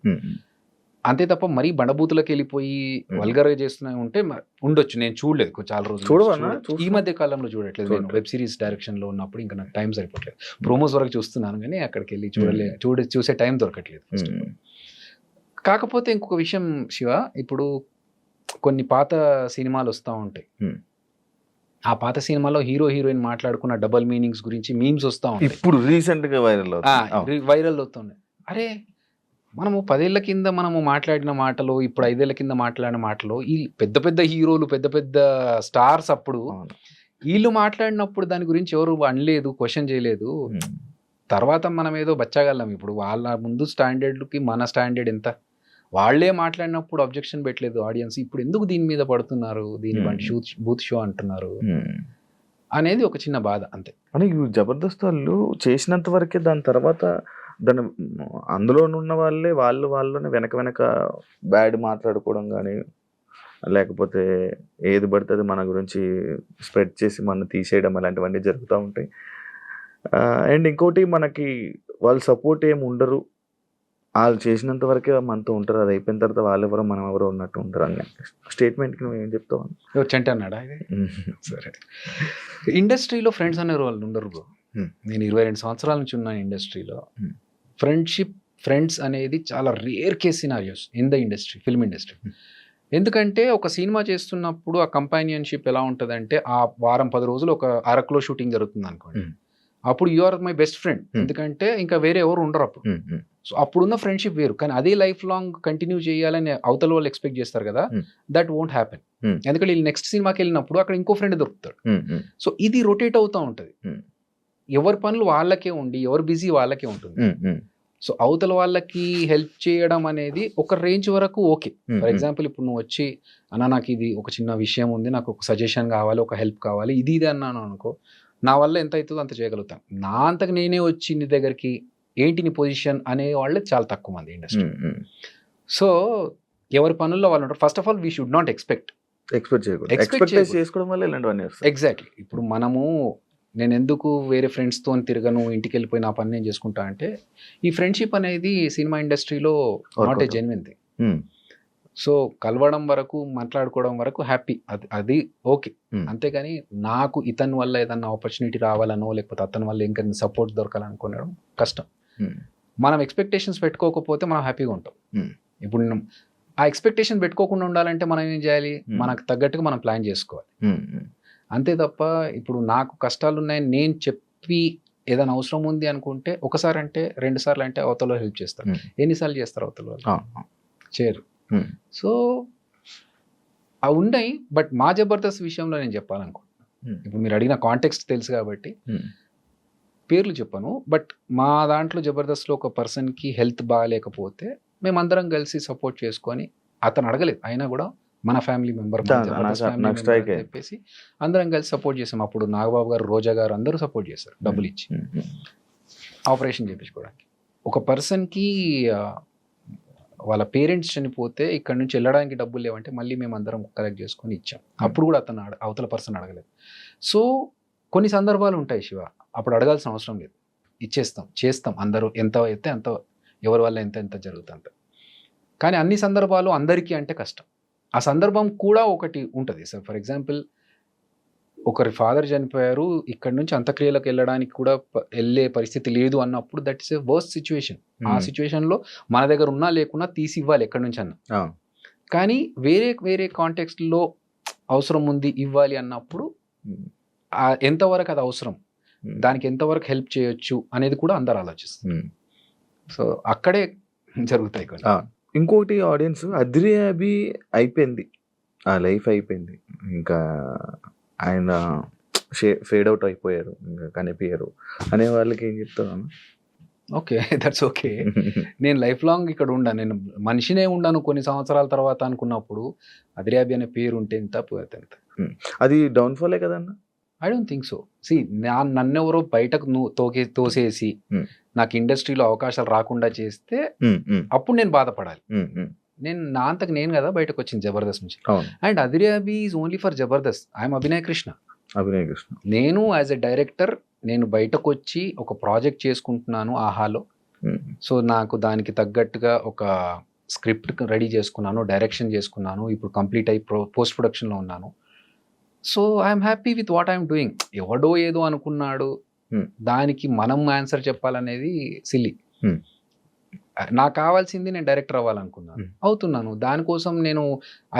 అంతే తప్ప మరీ బండబూతులకు వెళ్ళిపోయి వల్గర్గా చేస్తున్నా ఉంటే ఉండొచ్చు. నేను చూడలేదు చాలా రోజులు, ఈ మధ్య కాలంలో చూడట్లేదు. నేను వెబ్ సిరీస్ డైరెక్షన్ లో ఉన్నప్పుడు ఇంకా నాకు టైం సరిపోవట్లేదు. ప్రోమోస్ వరకు చూస్తున్నాను కానీ అక్కడికి వెళ్ళి చూసే టైం దొరకట్లేదు. కాకపోతే ఇంకొక విషయం శివ, ఇప్పుడు కొన్ని పాత సినిమాలు వస్తూ ఉంటాయి. ఆ పాత సినిమాలో హీరో హీరోయిన్ మాట్లాడుకున్న డబుల్ మీనింగ్స్ గురించి మీమ్స్ వస్తూ ఉంటాయి. ఇప్పుడు రీసెంట్ గా వైరల్ వైరల్ అవుతున్నాయి. అరే మనము 10 ఏళ్ల కింద మనము మాట్లాడిన మాటలు, ఇప్పుడు 5 ఏళ్ల కింద మాట్లాడిన మాటలు, ఈ పెద్ద పెద్ద హీరోలు, పెద్ద పెద్ద స్టార్స్ అప్పుడు వీళ్ళు మాట్లాడినప్పుడు దాని గురించి ఎవరు అనలేదు, క్వశ్చన్ చేయలేదు. తర్వాత మనం ఏదో బచ్చగలం. ఇప్పుడు వాళ్ళ ముందు స్టాండర్డ్కి మన స్టాండర్డ్ ఎంత, వాళ్ళే మాట్లాడినప్పుడు అబ్జెక్షన్ పెట్టలేదు ఆడియన్స్. ఇప్పుడు ఎందుకు దీని మీద పడుతున్నారు, దీని వంటి బూత్ షో అంటున్నారు అనేది ఒక చిన్న బాధ అంతే. అని జబర్దస్త్ వాళ్ళు చేసినంత వరకే, దాని తర్వాత దాని అందులో ఉన్న వాళ్ళలోనే వెనక బ్యాడ్ మాట్లాడుకోవడం కానీ, లేకపోతే ఏది పడుతుంది మన గురించి స్ప్రెడ్ చేసి మన తీసేయడం, అలాంటివన్నీ జరుగుతూ ఉంటాయి. అండ్ ఇంకోటి, మనకి వాళ్ళు సపోర్ట్ ఏమి ఉండరు, వాళ్ళు చేసినంత వరకే మనతో ఉంటారు, అది అయిపోయిన తర్వాత వాళ్ళు ఎవరో మనం ఎవరో ఉన్నట్టు ఉంటారు అన్న స్టేట్మెంట్కి నువ్వు ఏం చెప్తావు? చెంట అన్నాడా? సరే, ఇండస్ట్రీలో ఫ్రెండ్స్ అనేవారు వాళ్ళు ఉండరు బ్రో. నేను 22 సంవత్సరాల నుంచి ఉన్నాను ఇండస్ట్రీలో. ఫ్రెండ్స్ అనేది చాలా rare case scenarios in the industry, film industry. ఎందుకంటే ఒక సినిమా చేస్తున్నప్పుడు ఆ కంపానియన్షిప్ ఎలా ఉంటుందంటే, ఆ వారం 10 రోజులు ఒక అరకులో షూటింగ్ జరుగుతుంది అనుకోండి, అప్పుడు you are my best friend. ఎందుకంటే ఇంకా వేరే ఎవరు ఉండరు అప్పుడు. సో అప్పుడున్న ఫ్రెండ్షిప్ వేరు. కానీ అదే లైఫ్ లాంగ్ కంటిన్యూ చేయాలని అవతల వాళ్ళు ఎక్స్పెక్ట్ చేస్తారు కదా, దట్ వోంట్ హ్యాపెన్. ఎందుకంటే వీళ్ళు నెక్స్ట్ సినిమాకి వెళ్ళినప్పుడు అక్కడ ఇంకో ఫ్రెండ్ దొరుకుతాడు. సో ఇది రొటేట్ అవుతూ ఉంటుంది. ఎవరి పనులు వాళ్ళకే ఉండి, ఎవరు బిజీ వాళ్ళకే ఉంటుంది. సో అవతల వాళ్ళకి హెల్ప్ చేయడం అనేది ఒక రేంజ్ వరకు ఓకే. ఫర్ ఎగ్జాంపుల్ ఇప్పుడు నువ్వు వచ్చి, అన్న నాకు ఇది ఒక చిన్న విషయం ఉంది, నాకు ఒక సజెషన్ కావాలి, ఒక హెల్ప్ కావాలి, ఇది అన్నాను అనుకో, నా వల్ల ఎంత అవుతుందో అంత చేయగలుగుతాను. నా అంతకు నేనే వచ్చి నీ దగ్గరికి ఏంటి నీ పొజిషన్ అనే వాళ్ళే చాలా తక్కువ మంది ఇండస్ట్రీ. సో ఎవరి పనుల్లో వాళ్ళు ఉంటారు. First of all we should not expect చేసుకోవడం వల్ల ఇలాంటివన్నీ. ఎగ్జాక్ట్లీ. ఇప్పుడు మనము, నేను ఎందుకు వేరే ఫ్రెండ్స్తో తిరగను, ఇంటికి వెళ్ళిపోయి నా పని నేను చేసుకుంటా అంటే, ఈ ఫ్రెండ్షిప్ అనేది సినిమా ఇండస్ట్రీలో not a genuine thing. So కలవడం వరకు, మాట్లాడుకోవడం వరకు హ్యాపీ, అది ఓకే. అంతేగాని నాకు ఇతని వల్ల ఏదన్నా ఆపర్చునిటీ రావాలనో, లేకపోతే అతని వల్ల ఇంకా సపోర్ట్ దొరకాలనుకోవడం కష్టం. మనం ఎక్స్పెక్టేషన్స్ పెట్టుకోకపోతే మనం హ్యాపీగా ఉంటాం. ఇప్పుడు ఆ ఎక్స్పెక్టేషన్ పెట్టుకోకుండా ఉండాలంటే మనం ఏం చేయాలి, మనకు తగ్గట్టుగా మనం ప్లాన్ చేసుకోవాలి అంతే తప్ప. ఇప్పుడు నాకు కష్టాలు ఉన్నాయని నేను చెప్పి ఏదైనా అవసరం ఉంది అనుకుంటే, ఒకసారి అంటే 2 సార్లు అంటే అవతల హెల్ప్ చేస్తారు. ఎన్నిసార్లు చేస్తారు అవతల వాళ్ళు? చేయరు. సో అవి ఉన్నాయి. బట్ మా జబర్దస్త్ విషయంలో నేను చెప్పాలనుకుంటున్నాను. ఇప్పుడు మీరు అడిగిన కాంటెక్స్ట్ తెలుసు కాబట్టి పేర్లు చెప్పను. బట్ మా దాంట్లో జబర్దస్త్లో ఒక పర్సన్కి హెల్త్ బాగాలేకపోతే మేమందరం కలిసి సపోర్ట్ చేసుకొని, అతను అడగలేదు అయినా కూడా మన ఫ్యామిలీ మెంబర్ చెప్పేసి అందరం కలిసి సపోర్ట్ చేసాం. అప్పుడు నాగబాబు గారు, రోజా గారు అందరూ సపోర్ట్ చేశారు, డబ్బులు ఇచ్చి ఆపరేషన్ చేయించుకోవడానికి. ఒక పర్సన్కి వాళ్ళ పేరెంట్స్ చనిపోతే ఇక్కడ నుంచి వెళ్ళడానికి డబ్బులు లేవంటే మళ్ళీ మేము అందరం కలెక్ట్ చేసుకొని ఇచ్చాం. అప్పుడు కూడా అతను అవతల పర్సన్ అడగలేదు. సో కొన్ని సందర్భాలు ఉంటాయి శివ, అప్పుడు అడగాల్సిన అవసరం లేదు, ఇచ్చేస్తాం, చేస్తాం. అందరూ ఎంత అయితే అంత, ఎవరి వల్ల ఎంత జరుగుతుంది. కానీ అన్ని సందర్భాలు అందరికీ అంటే కష్టం. ఆ సందర్భం కూడా ఒకటి ఉంటుంది సార్. ఫర్ ఎగ్జాంపుల్, ఒకరి ఫాదర్ చనిపోయారు, ఇక్కడ నుంచి అంత్యక్రియలకు వెళ్ళడానికి కూడా వెళ్ళే పరిస్థితి లేదు అన్నప్పుడు, that is a worst situation. ఆ సిచ్యువేషన్లో మన దగ్గర ఉన్నా లేకున్నా తీసి ఇవ్వాలి ఎక్కడి నుంచి అన్న. కానీ వేరే కాంటెక్స్ట్లో అవసరం ఉంది, ఇవ్వాలి అన్నప్పుడు ఎంతవరకు అది అవసరం, దానికి ఎంతవరకు హెల్ప్ చేయొచ్చు అనేది కూడా అందరు ఆలోచిస్తారు. సో అక్కడే జరుగుతాయి కొన్ని. ఇంకోటి, ఆడియన్స్ అద్రి అభి అయిపోయింది, ఆ లైఫ్ అయిపోయింది, ఇంకా ఆయన ఫేడ్ అవుట్ అయిపోయారు, ఇంకా కనిపించారు అనే వాళ్ళకి ఏం చెప్తాను? Okay, that's okay. నేను లైఫ్ లాంగ్ ఇక్కడ ఉండాను, నేను మనిషినే ఉండాను కొన్ని సంవత్సరాల తర్వాత అనుకున్నప్పుడు అద్రి అభి అనే పేరు ఉంటే ఎంత, పోతే ఎంత. అది డౌన్ఫాలే కదన్న? I don't think so. See, నన్నెవరో బయటకు తోసేసి నాకు ఇండస్ట్రీలో అవకాశాలు రాకుండా చేస్తే అప్పుడు నేను బాధపడాలి. నేను నా అంతకు నేను కదా బయటకు వచ్చింది జబర్దస్త్ నుంచి. And Adhire Abhi is only for Jabardasth. I'm Abhinay Krishna. నేను యాజ్ ఎ డైరెక్టర్ నేను బయటకు వచ్చి ఒక ప్రాజెక్ట్ చేసుకుంటున్నాను ఆహాలో. సో నాకు దానికి తగ్గట్టుగా ఒక స్క్రిప్ట్ రెడీ చేసుకున్నాను, డైరెక్షన్ చేసుకున్నాను, ఇప్పుడు కంప్లీట్ అయి పోస్ట్ ప్రొడక్షన్లో ఉన్నాను. So I'm happy with what I'm doing. ఎవడో ఏదో అనుకున్నాడు, దానికి మనం ఆన్సర్ చెప్పాలనేది సిల్లీ. నాకు కావాల్సింది నేను డైరెక్టర్ అవ్వాలనుకున్నాను, అవుతున్నాను. దానికోసం నేను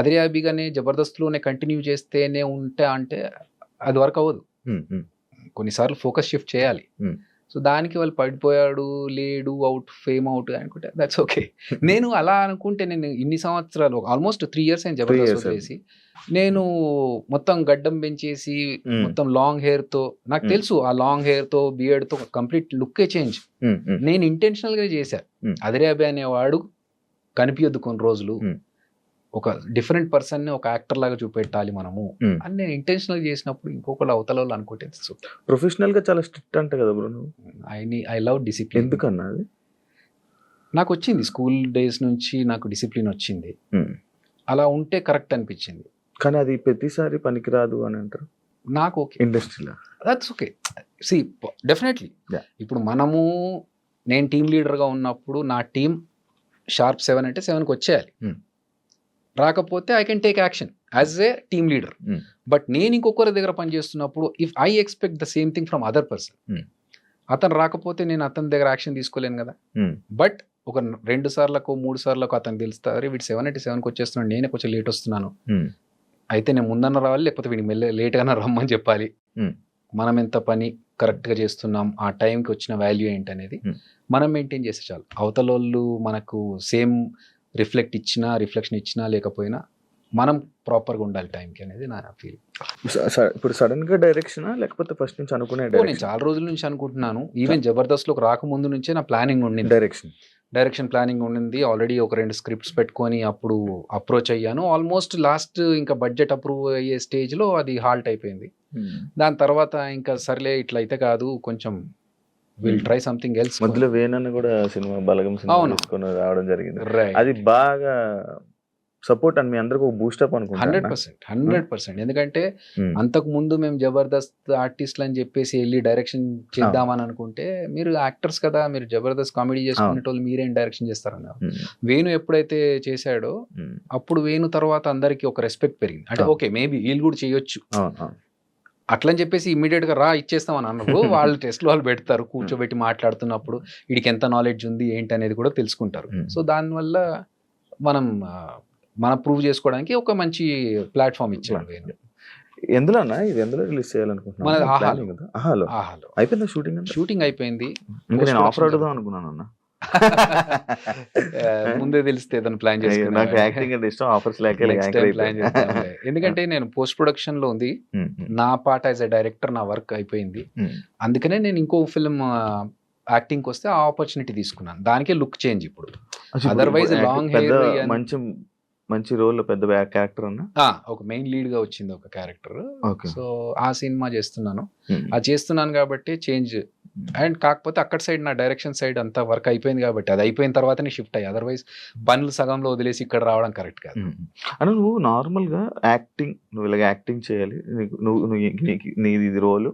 అదిరియాబిగానే జబర్దస్త్లోనే కంటిన్యూ చేస్తేనే ఉంటా అంటే అది వర్క్ అవ్వదు. కొన్నిసార్లు ఫోకస్ షిఫ్ట్ చేయాలి. సో దానికి వాళ్ళు పడిపోయాడు, లేడు, అవుట్, ఫేమ్ అవుట్ అనుకుంటే దట్స్ ఓకే. నేను అలా అనుకుంటే నేను ఇన్ని సంవత్సరాలు ఆల్మోస్ట్ 3 years అయిన జబర్దస్త్ వదిలేసి నేను మొత్తం గడ్డం పెంచేసి మొత్తం లాంగ్ హెయిర్ తో, నాకు తెలుసు ఆ లాంగ్ హెయిర్ తో బియర్డ్ తో కంప్లీట్ లుక్కే చేంజ్ నేను ఇంటెన్షనల్ గా చేశా. అదిరియాబి అనేవాడు కనిపించద్దు కొన్ని రోజులు, ఒక డిఫరెంట్ పర్సన్ ని ఒక యాక్టర్ లాగా చూపెట్టాలి మనము అని నేను ఇంటెన్షనల్ చేసినప్పుడు ఇంకొకళ్ళు అవతల వాళ్ళు అనుకుంటే ప్రొఫెషనల్ గా చాలా స్ట్రిక్ట్ అంట కదా బ్రో నువ్వు. I love discipline. ఎందుకన్నా అది? నాకు వచ్చింది స్కూల్ డేస్ నుంచి, నాకు డిసిప్లిన్ వచ్చింది. అలా ఉంటే కరెక్ట్ అనిపించింది. కానీ అది ప్రతిసారి పనికిరాదు అని అంటారు నాకు. ఓకే, ఇండస్ట్రీలో దట్స్ ఓకే. సి డెఫినెట్లీ ఇప్పుడు నేను టీమ్ లీడర్గా ఉన్నప్పుడు నా టీం షార్ప్ 7 అంటే 7కి వచ్చేయాలి. రాకపోతే I can take action as a team leader. But నేను ఇంకొకరి దగ్గర పనిచేస్తున్నప్పుడు if I expect the same thing from other person, అతను రాకపోతే నేను అతని దగ్గర యాక్షన్ తీసుకోలేను కదా. బట్ ఒక 2 సార్లకు 3 సార్లకు అతను తెలుస్తారు వీడు 7 అంటే 7కి వచ్చేస్తున్నాడు, నేనే కొంచెం లేట్ వస్తున్నాను, అయితే నేను ముందన్న రావాలి, లేకపోతే వీడికి లేట్గానే రమ్మని చెప్పాలి. మనం ఎంత పని కరెక్ట్గా చేస్తున్నాం, ఆ టైంకి వచ్చిన వాల్యూ ఏంటనేది మనం మెయింటైన్ చేస్తే చాలు. అవతల వాళ్ళు మనకు సేమ్ రిఫ్లెక్షన్ ఇచ్చినా లేకపోయినా మనం ప్రాపర్గా ఉండాలి టైంకి అనేది నా ఫీల్. ఇప్పుడు సడన్ గా డైరెక్షన్ లేకపోతే ఫస్ట్ నుంచి అనుకునే? నేను చాలా రోజుల నుంచి అనుకుంటున్నాను. ఈవెన్ జబర్దస్త్లోకి రాకముందు నుంచే నా ప్లానింగ్ ఉండింది, డైరెక్షన్ ప్లానింగ్ ఉండింది. ఆల్రెడీ ఒక 2 స్క్రిప్ట్స్ పెట్టుకొని అప్పుడు అప్రోచ్ అయ్యాను. ఆల్మోస్ట్ లాస్ట్ ఇంకా బడ్జెట్ అప్రూవ్ అయ్యే స్టేజ్లో అది హాల్ట్ అయిపోయింది. దాని తర్వాత ఇంకా సర్లే ఇట్లా అయితే కాదు, కొంచెం విల్ ట్రై సంథింగ్ ఎల్స్. మధ్యలో వేణన్న కూడా సినిమా బలగం తీసుకొని రావడం జరిగింది. అది బాగా సపోర్ట్ అని మీ అందరికి ఒక బూస్టప్ అనుకుంటా. 100%. ఎందుకంటే అంతకు ముందు మేము జబర్దస్త్ ఆర్టిస్ట్లు అని చెప్పేసి వెళ్ళి డైరెక్షన్ చేద్దామని అనుకుంటే, మీరు యాక్టర్స్ కదా, మీరు జబర్దస్త్ కామెడీ చేసుకునేటోళ్ళు మీరేం డైరెక్షన్ చేస్తారన్నారు. వేణు ఎప్పుడైతే చేశాడో అప్పుడు వేణు తర్వాత అందరికి ఒక రెస్పెక్ట్ పెరిగింది. అంటే ఓకే మేబీ వీళ్ళు కూడా చేయొచ్చు అట్లని చెప్పేసి ఇమ్మీడియట్ గా ఇచ్చేస్తాం అని అన్నప్పుడు వాళ్ళు టెస్ట్లు వాళ్ళు పెడతారు, కూర్చోబెట్టి మాట్లాడుతున్నప్పుడు వీడికి ఎంత నాలెడ్జ్ ఉంది ఏంటి అనేది కూడా తెలుసుకుంటారు. సో దానివల్ల మనం ప్రూవ్ చేసుకోవడానికి ఒక మంచి ప్లాట్ఫామ్ ఇచ్చాడు. ఎందులోనా ఇది ఎందులో రిలీజ్ చేయాలనుకుంటున్నాను? అయిపోయింది షూటింగ్ అయిపోయింది. ఆఫర్ అడుగుదాం అనుకున్నాను అన్న, ముందే తెలిస్తే ఏదైనా ప్లాన్ చేస్తాను. ఎందుకంటే నేను పోస్ట్ ప్రొడక్షన్ లో ఉంది, నా పార్ట్ యాజ్ ఎ డైరెక్టర్ నా వర్క్ అయిపోయింది. అందుకనే నేను ఇంకో ఫిల్మ్ యాక్టింగ్ వస్తే ఆ ఆపర్చునిటీ తీసుకున్నాను. దానికే లుక్ చేంజ్ ఇప్పుడు. అదర్వైజ్ లాంగ్ హెయిర్ మంచి రోల్, పెద్ద క్యారెక్టర్ అన్న ఒక మెయిన్ లీడ్ గా వచ్చింది ఒక క్యారెక్టర్. సో ఆ సినిమా చేస్తున్నాను. అది చేస్తున్నాను కాబట్టి చేంజ్. అండ్ కాకపోతే అక్కడ సైడ్ నా డైరెక్షన్ సైడ్ అంతా వర్క్ అయిపోయింది కాబట్టి అది అయిపోయిన తర్వాతనే షిఫ్ట్ అయ్యి, అదర్వైజ్ పనులు సగంలో వదిలేసి ఇక్కడ రావడం కరెక్ట్ కాదు. అంటే నువ్వు నార్మల్ గా నువ్వు ఇలాగ యాక్టింగ్ చేయాలి, నీది ఇది రోలు,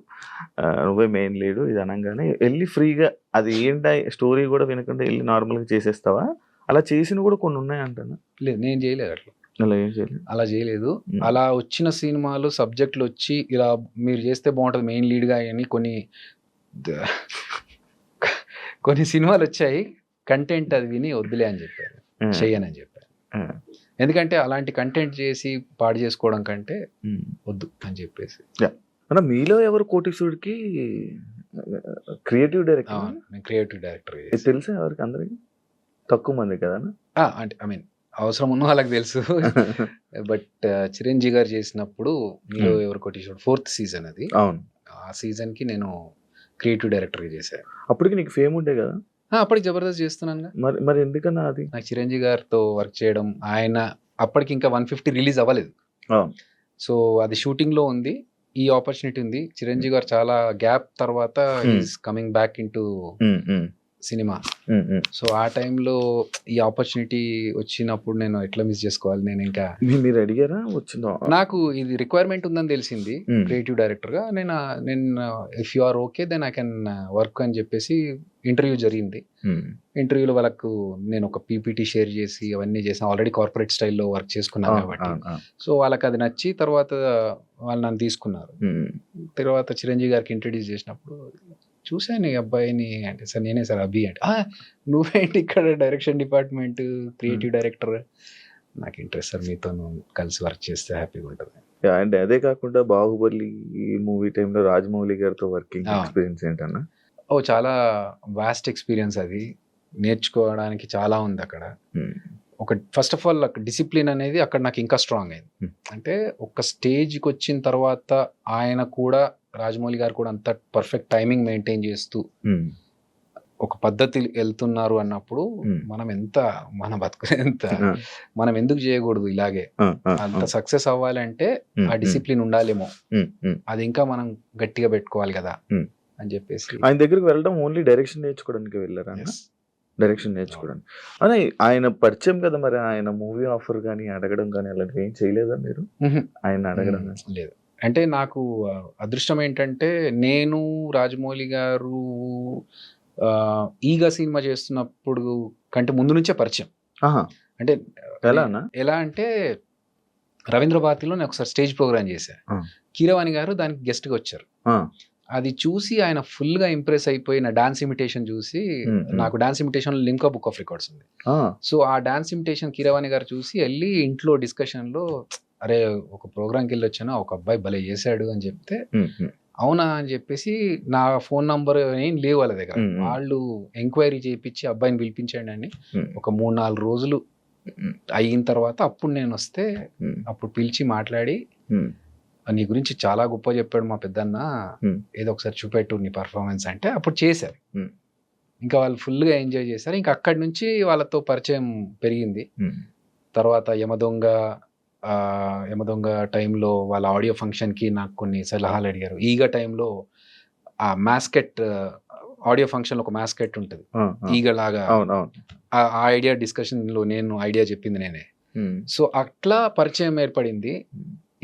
నువ్వే మెయిన్ లీడు ఇది అనగానే వెళ్ళి ఫ్రీగా అది ఏంటి స్టోరీ కూడా వినకుండా వెళ్ళి నార్మల్ గా చేసేస్తావా? అలా చేసిన కూడా కొన్ని ఉన్నాయి అంటాను. లేదు, నేను చేయలేదు అలా చేయలేదు. అలా వచ్చిన సినిమాలు సబ్జెక్టులు వచ్చి ఇలా మీరు చేస్తే బాగుంటుంది మెయిన్ లీడ్గా అని కొన్ని సినిమాలు వచ్చాయి, కంటెంట్ అది విని వద్దులే అని చెప్పారు, చెయ్యనని చెప్పారు. ఎందుకంటే అలాంటి కంటెంట్ చేసి పాడు చేసుకోవడం కంటే వద్దు అని చెప్పేసి. మీలో ఎవరు కోటీశ్వరుడికి క్రియేటివ్ డైరెక్టర్? నేను క్రియేటివ్ డైరెక్టర్ తెలుసా ఎవరికి? అందరికి తక్కువ మంది కదా. అంటే ఐ మీన్ అవసరం ఉన్న వాళ్ళకి తెలుసు. బట్ చిరంజీవి గారు చేసినప్పుడు మీలో ఎవరు కోటీశ్వరుడు 4th సీజన్ అది. అవును, ఆ సీజన్ కి నేను క్రియేటివ్ డైరెక్టర్ గా చేశాను. అప్పటికి నీకు ఫేమ్ ఉండే కదా? అప్పటికి జబర్దస్త్ చేస్తున్నాను. మరి ఎందుకన్నా అది నాకు చిరంజీవి గారితో వర్క్ చేయడం, ఆయన అప్పటికి ఇంకా 150 రిలీజ్ అవ్వలేదు. సో అది షూటింగ్ లో ఉంది, ఈ ఆపర్చునిటీ ఉంది. చిరంజీవి గారు చాలా గ్యాప్ తర్వాత is coming back into cinema. So ఆ టైంలో ఈ ఆపర్చునిటీ వచ్చినప్పుడు నేను ఎట్లా మిస్ చేసుకోవాలి? నేను ఇంకా మీరు అడిగారా? వచ్చిందో నాకు ఇది రిక్వైర్మెంట్ ఉందని తెలిసింది క్రియేటివ్ డైరెక్టర్ గా. నేను if you are okay then I can work అని చెప్పేసి ఇంటర్వ్యూ జరిగింది. ఇంటర్వ్యూలో వాళ్ళకు నేను ఒక పీపీటీ షేర్ చేసి అవన్నీ చేసి ఆల్రెడీ కార్పొరేట్ స్టైల్లో వర్క్ చేసుకున్నాను కాబట్టి సో వాళ్ళకి అది నచ్చి తర్వాత వాళ్ళు నన్ను తీసుకున్నారు. తర్వాత చిరంజీవి గారికి ఇంట్రడ్యూస్ చేసినప్పుడు చూశాను ఈ అబ్బాయిని అంటే, సార్ నేనే సార్ అభి అంటే, నువ్వేంటి ఇక్కడ డైరెక్షన్ డిపార్ట్మెంట్ క్రియేటివ్ డైరెక్టర్, నాకు ఇంట్రెస్ట్ సార్ మీతో కలిసి వర్క్ చేస్తే హ్యాపీగా ఉంటుంది. అండ్ అదే కాకుండా బాహుబలి మూవీ టైంలో రాజమౌళి గారితో వర్కింగ్ ఎక్స్పీరియన్స్ ఏంటన్నా? చాలా వాస్ట్ ఎక్స్పీరియన్స్ అది, నేర్చుకోవడానికి చాలా ఉంది అక్కడ. ఒక ఫస్ట్ ఆఫ్ ఆల్ అక్కడ డిసిప్లిన్ అనేది అక్కడ నాకు ఇంకా స్ట్రాంగ్ అయింది. అంటే ఒక స్టేజ్కి వచ్చిన తర్వాత ఆయన కూడా, రాజమౌళి గారు కూడా అంత పర్ఫెక్ట్ టైమింగ్ మెయింటైన్ చేస్తూ ఒక పద్ధతి వెళ్తున్నారు అన్నప్పుడు మన బతుకు ఎంత, మనం ఎందుకు చేయకూడదు ఇలాగే, అంత సక్సెస్ అవ్వాలంటే ఆ డిసిప్లిన్ ఉండాలేమో, అది ఇంకా మనం గట్టిగా పెట్టుకోవాలి కదా అని చెప్పేసి. ఆయన దగ్గరికి వెళ్ళడం ఓన్లీ డైరెక్షన్ నేర్చుకోవడానికి వెళ్ళారా? డైరెక్షన్ నేర్చుకోవడానికి. అదే ఆయన పరిచయం కదా, మరి ఆయన మూవీ ఆఫర్ కానీ అడగడం కానీ అలాంటివి ఏం చేయలేదా మీరు? ఆయన అడగడం లేదు. అంటే నాకు అదృష్టం ఏంటంటే, నేను రాజమౌళి గారు ఈగ సినిమా చేస్తున్నప్పుడు కంటే ముందు నుంచే పరిచయం. అంటే ఎలా అంటే, రవీంద్ర భారతిలో నేను ఒకసారి స్టేజ్ ప్రోగ్రామ్ చేశాను. కీరవాణి గారు దానికి గెస్ట్గా వచ్చారు. అది చూసి ఆయన ఫుల్గా ఇంప్రెస్ అయిపోయి నా డాన్స్ ఇమిటేషన్ చూసి, నాకు dance imitation Limca book of records ఉంది. సో ఆ డాన్స్ ఇమిటేషన్ కీరవాణి గారు చూసి వెళ్ళి ఇంట్లో డిస్కషన్లో, అరే ఒక ప్రోగ్రామ్కి వెళ్ళి వచ్చాను, ఒక అబ్బాయి భలే చేశాడు అని చెప్తే, అవునా అని చెప్పేసి నా ఫోన్ నంబర్ ఏం లేవు వాళ్ళ దగ్గర, వాళ్ళు ఎంక్వైరీ చేయించి అబ్బాయిని పిలిపించండి అని ఒక 3-4 రోజులు అయిన తర్వాత అప్పుడు నేను వస్తే, అప్పుడు పిలిచి మాట్లాడి, నీ గురించి చాలా గొప్ప చెప్పాడు మా పెద్దన్న, ఏదో ఒకసారి చూపెట్టు నీ పర్ఫార్మెన్స్ అంటే అప్పుడు చేశారు. ఇంకా వాళ్ళు ఫుల్గా ఎంజాయ్ చేశారు. ఇంకా అక్కడి నుంచి వాళ్ళతో పరిచయం పెరిగింది. తర్వాత యమదొంగ టైంలో వాళ్ళ ఆడియో ఫంక్షన్కి నాకు కొన్ని సలహాలు అడిగారు. ఈగ టైంలో ఆ మాస్కెట్ ఆడియో ఫంక్షన్లో ఒక మాస్కెట్ ఉంటుంది ఈగలాగా, ఆ ఐడియా డిస్కషన్లో నేను ఐడియా చెప్పింది నేనే. సో అట్లా పరిచయం ఏర్పడింది.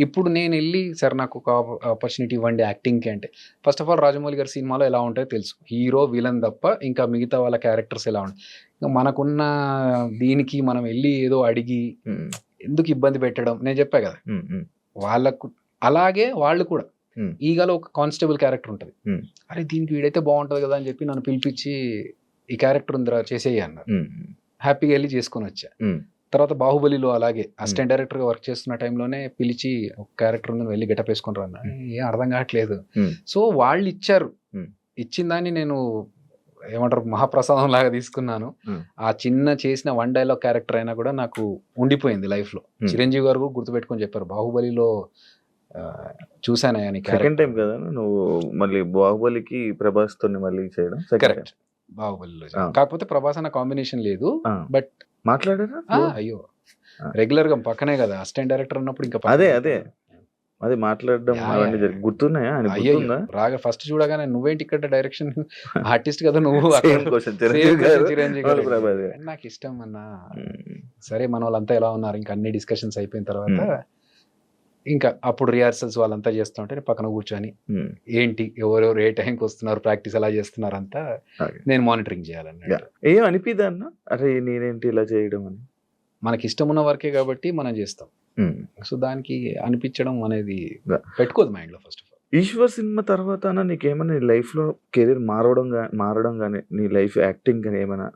ఇప్పుడు నేను వెళ్ళి, సార్ నాకు ఒక ఆపర్చునిటీ ఇవ్వండి యాక్టింగ్కి అంటే, ఫస్ట్ ఆఫ్ ఆల్ రాజమౌళి గారి సినిమాలో ఎలా ఉంటాయో తెలుసు, హీరో విలన్ తప్ప ఇంకా మిగతా వాళ్ళ క్యారెక్టర్స్ ఎలా ఉంటాయి. ఇంకా మనకున్న దీనికి మనం వెళ్ళి ఏదో అడిగి ఎందుకు ఇబ్బంది పెట్టడం, నేను చెప్పా కదా వాళ్ళకు. అలాగే వాళ్ళు కూడా ఈగలో ఒక కానిస్టేబుల్ క్యారెక్టర్ ఉంటుంది, అరే దీనికి వీడైతే బాగుంటుంది కదా అని చెప్పి నన్ను పిలిపించి, ఈ క్యారెక్టర్ ఉందిరా చేసేయి అన్నారు. హ్యాపీగా వెళ్ళి చేసుకొని వచ్చా. తర్వాత బాహుబలిలో అలాగే అసిస్టెంట్ డైరెక్టర్గా వర్క్ చేస్తున్న టైంలోనే పిలిచి, ఒక క్యారెక్టర్ ఉందని వెళ్ళి గెటప్ వేసుకుని రా, ఏం అర్థం కావట్లేదు. సో వాళ్ళు ఇచ్చారు, ఇచ్చిన దాన్ని నేను ఏమంటారు మహాప్రసాదం లాగా తీసుకున్నాను. ఆ చిన్న చేసిన 1 డైలాగ్ క్యారెక్టర్ అయినా కూడా నాకు ఉండిపోయింది లైఫ్లో. చిరంజీవి గారు కూడా గుర్తుపెట్టుకొని చెప్పారు, బాహుబలిలో చూసానయ్యా నీ సెకండ్ టైం కదా నువ్వు మళ్ళీ బాహుబలికి ప్రభాస్ తో మళ్ళీ చేయడం. కరెక్ట్, బాహుబలిలో. కాకపోతే ప్రభాస్ అన్న కాంబినేషన్ లేదు, బట్ మాట్లాడారా? అయ్యో రెగ్యులర్ గా పక్కనే కదా అసిస్టెంట్ డైరెక్టర్ ఉన్నప్పుడు, ఇంకా అదే మాట్లాడడం అవన్నీ గుర్తున్నాయా? రాగా ఫస్ట్ చూడగానే, నువ్వేంటి ఇక్కడ డైరెక్షన్ ఆర్టిస్ట్ కదా నువ్వు, నాకు ఇష్టం అన్నా. సరే మన వాళ్ళంతా ఎలా ఉన్నారు, ఇంకా అన్ని డిస్కషన్స్ అయిపోయిన తర్వాత ఇంకా అప్పుడు రిహార్సల్స్ వాళ్ళంతా చేస్తుంటే పక్కన కూర్చొని, ఏంటి ఎవరెవరు ఏ టైంకి వస్తున్నారు, ప్రాక్టీస్ ఎలా చేస్తున్నారు అంతా నేను మానిటరింగ్ చేయాలన్నా. ఏం అనిపిదా అన్న, అరే నేనేంటి ఇలా చేయడం అని? మనకి ఇష్టం ఉన్న వర్కే కాబట్టి మనం చేస్తాం. సో దానికి అనిపించడం అనేది పెట్టుకోదు మైండ్లో. First of all Eshwar cinema తర్వాత నీకేమైనా నీ లైఫ్లో కెరీర్ మారడం కానీ, నీ లైఫ్ యాక్టింగ్ కానీ ఏమైనా